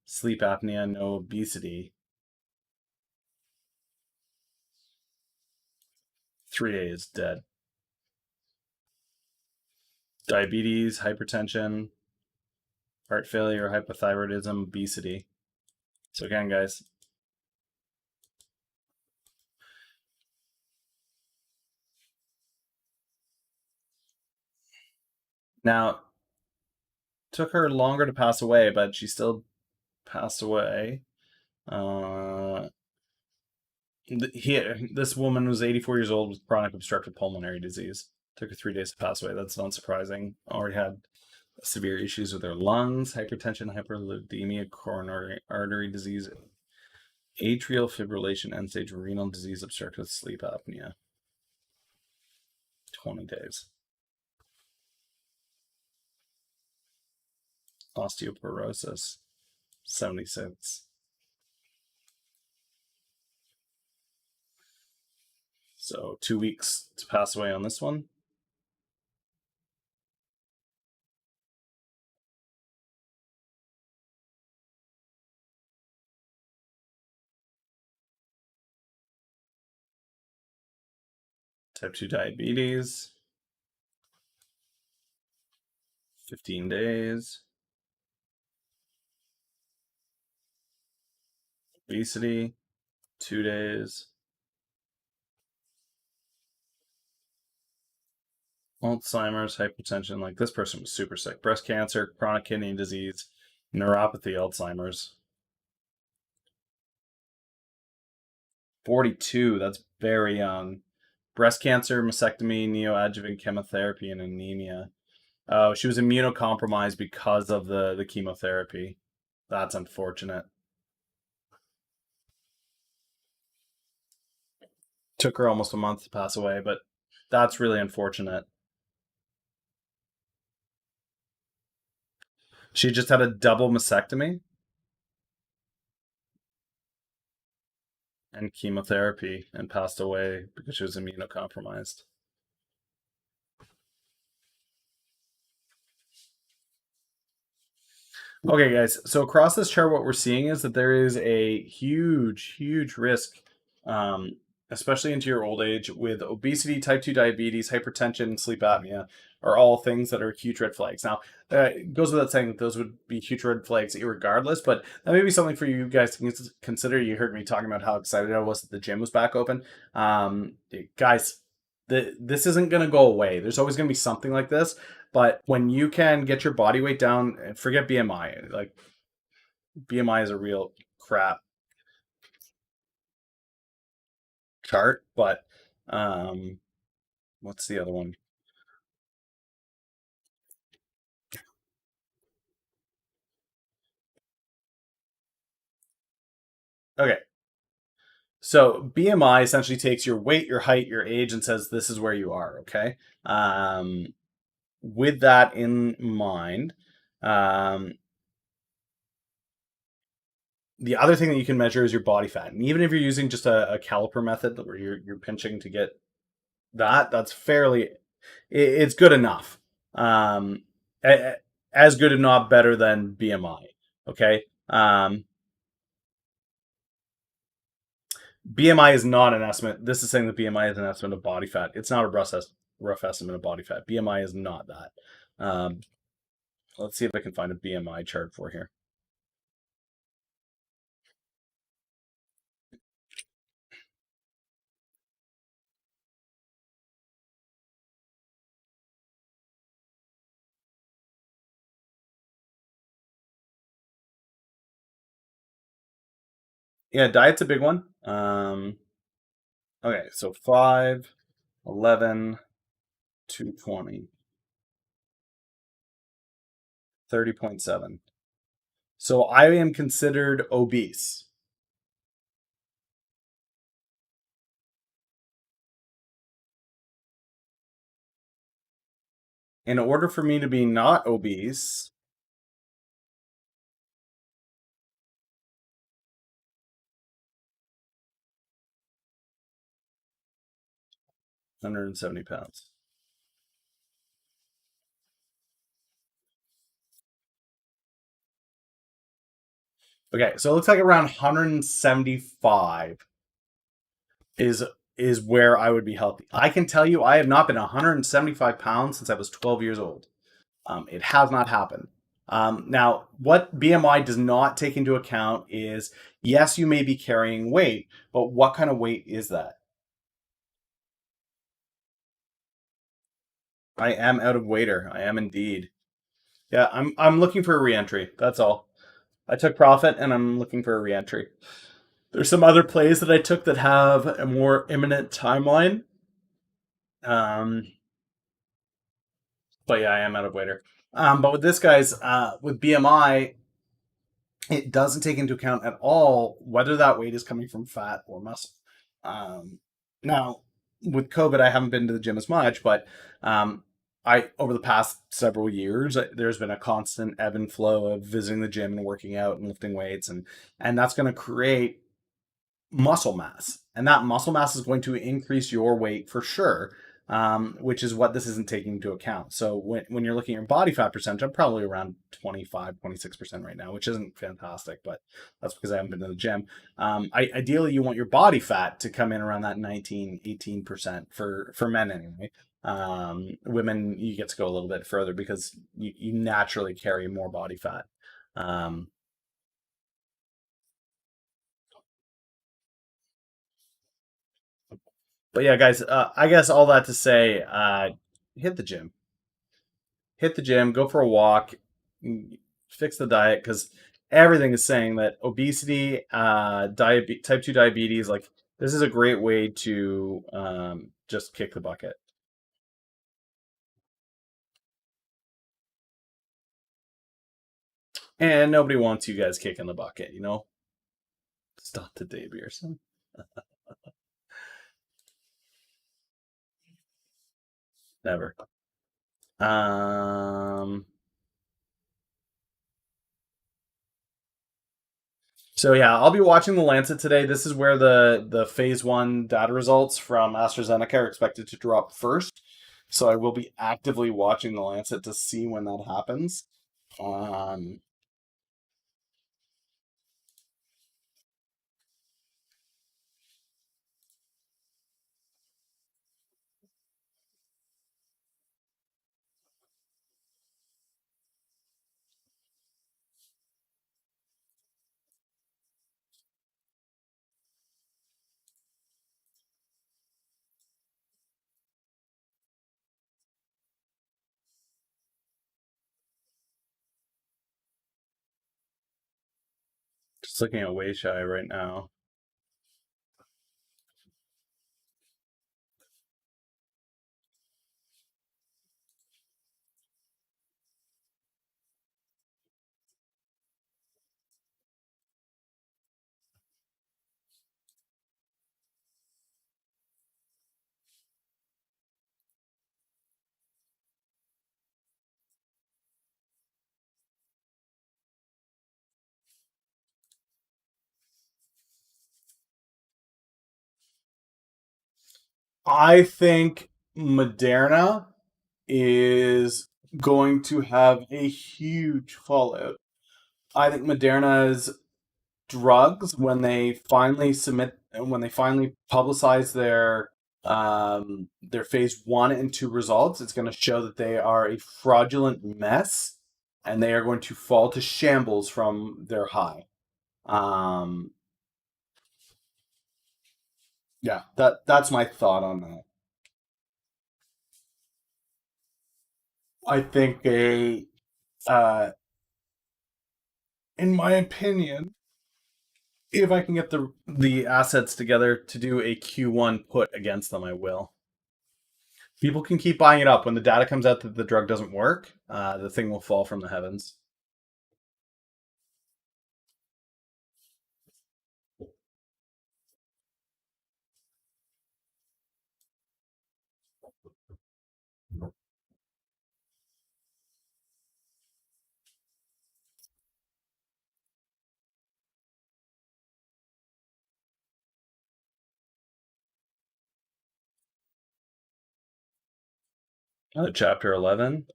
sleep apnea, no obesity. 3 days, dead. Diabetes, hypertension, heart failure, hypothyroidism, obesity. So again, guys, now took her longer to pass away, but she still passed away. This woman was 84 years old with chronic obstructive pulmonary disease. Took her 3 days to pass away. That's not surprising. Already had severe issues with her lungs, hypertension, hyperlipidemia, coronary artery disease, atrial fibrillation, end-stage renal disease, obstructive sleep apnea. 20 days. Osteoporosis, 76. So 2 weeks to pass away on this one. Type 2 diabetes, 15 days. Obesity, 2 days. Alzheimer's, hypertension, like this person was super sick. Breast cancer, chronic kidney disease, neuropathy, Alzheimer's. 42, that's very young. Breast cancer, mastectomy, neoadjuvant chemotherapy, and anemia. Oh, she was immunocompromised because of the chemotherapy. That's unfortunate. Took her almost a month to pass away, but that's really unfortunate. She just had a double mastectomy and chemotherapy and passed away because she was immunocompromised. Okay, guys. So across this chart, what we're seeing is that there is a huge, huge risk, especially into your old age, with obesity, type 2 diabetes, hypertension, sleep apnea, are all things that are huge red flags. Now, it goes without saying that those would be huge red flags irregardless, but that may be something for you guys to consider. You heard me talking about how excited I was that the gym was back open. Guys, this isn't going to go away. There's always going to be something like this. But when you can get your body weight down, forget BMI. Like BMI is a real crap. chart, but um, what's the other one? Okay, so BMI essentially takes your weight, your height, your age, and says this is where you are. Okay, with that in mind, um, the other thing that you can measure is your body fat, and even if you're using just a caliper method where you're pinching to get that's fairly it's good enough. Um, as good, if not better, than BMI. Okay. BMI is not an estimate. This is saying that BMI is an estimate of body fat. It's not a rough estimate of body fat. BMI is not that. Um, let's see if I can find a BMI chart for here. Yeah, diet's a big one. Okay, so 5, 11, 220, 30.7. So I am considered obese. In order for me to be not obese, 170 pounds. Okay, so it looks like around 175 is is where I would be healthy. I can tell you I have not been 175 pounds since I was 12 years old. It has not happened. Now, what BMI does not take into account is yes, you may be carrying weight, but what kind of weight is that? I am out of waiter. I am indeed. Yeah, I'm looking for a reentry. That's all. I took profit and I'm looking for a reentry. There's some other plays that I took that have a more imminent timeline. Um, but yeah, I am out of waiter. But with this guy's with BMI, it doesn't take into account at all whether that weight is coming from fat or muscle. Now, with COVID, I haven't been to the gym as much, but I over the past several years, there's been a constant ebb and flow of visiting the gym and working out and lifting weights, and that's going to create muscle mass, and that muscle mass is going to increase your weight for sure, which is what this isn't taking into account. So when you're looking at your body fat percentage, I'm probably around 25-26% right now, which isn't fantastic, but that's because I haven't been to the gym. Ideally you want your body fat to come in around that 19-18% for men anyway. Women, you get to go a little bit further because you naturally carry more body fat. um, But yeah, guys, I guess all that to say, hit the gym, hit the gym, go for a walk, fix the diet because everything is saying that obesity, type 2 diabetes, like this is a great way to just kick the bucket. And nobody wants you guys kicking the bucket, you know? Stop the day, Beerson. Never. Um, So yeah, I'll be watching the Lancet today. This is where the phase one data results from AstraZeneca are expected to drop first. So I will be actively watching the Lancet to see when that happens. Um, just looking at Weisha right now. I think Moderna is going to have a huge fallout. I think Moderna's drugs, when they finally publicize their phase 1 and 2 results, it's going to show that they are a fraudulent mess, and they are going to fall to shambles from their high. Um, yeah, that's my thought on that. I think uh, in my opinion, if I can get the assets together to do a Q1 put against them, I will. People can keep buying it up. When the data comes out that the drug doesn't work, the thing will fall from the heavens. Chapter 11.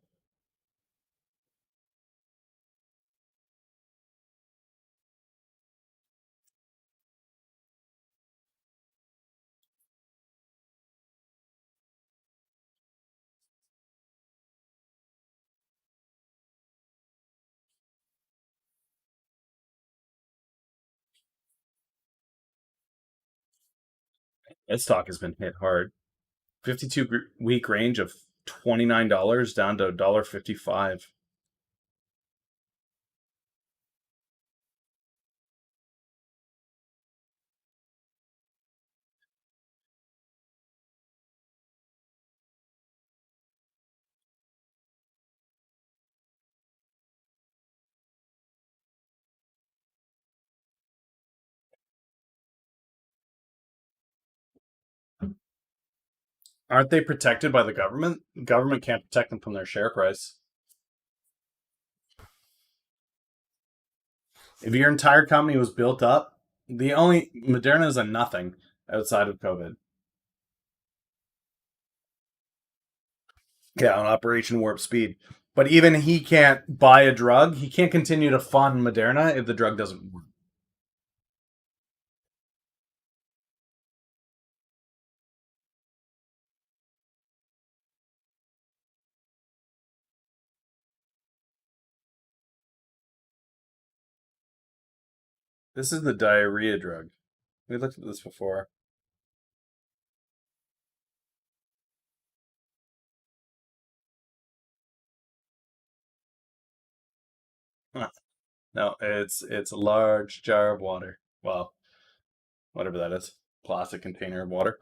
Its stock has been hit hard. 52-week range of $29 down to $1.55. Aren't they protected by the government? The government can't protect them from their share price. If your entire company was built up, the only Moderna is a nothing outside of COVID. Yeah, on Operation Warp Speed. But even he can't buy a drug. He can't continue to fund Moderna if the drug doesn't work. This is the diarrhea drug. We looked at this before. Huh. No, it's a large jar of water. Well, whatever that is, plastic container of water.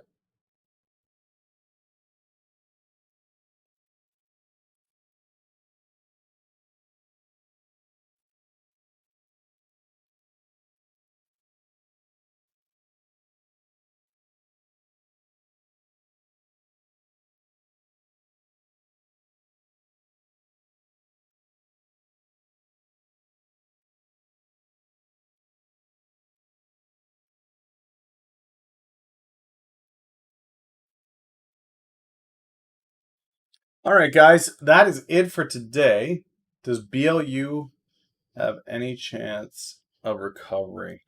All right, guys, that is it for today. Does BLU have any chance of recovery?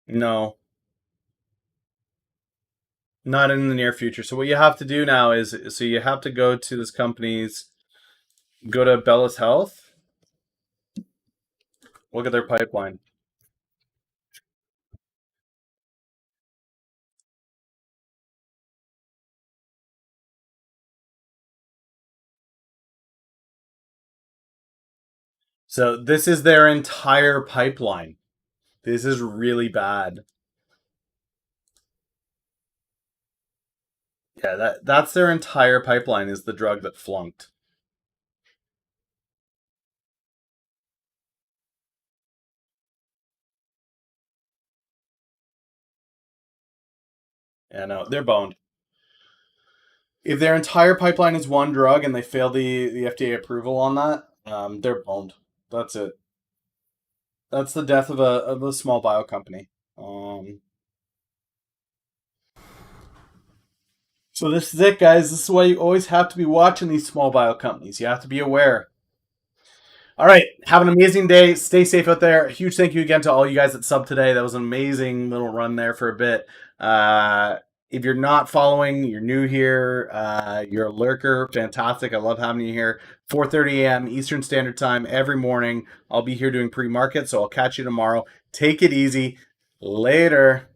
No, not in the near future. So what you have to do now is, so you have to go to this company's, go to Bellis Health, look at their pipeline. So this is their entire pipeline. This is really bad. Yeah, that's their entire pipeline is the drug that flunked. Yeah, no, they're boned. If their entire pipeline is one drug and they fail the FDA approval on that, they're boned. That's it. That's the death of a small bio company. Um, so this is it, guys. This is why you always have to be watching these small bio companies. You have to be aware. All right. Have an amazing day. Stay safe out there. A huge thank you again to all you guys that subbed today. That was an amazing little run there for a bit. If you're not following, you're new here, you're a lurker, fantastic. I love having you here. 4:30 a.m. Eastern Standard Time every morning. I'll be here doing pre-market, so I'll catch you tomorrow. Take it easy. Later.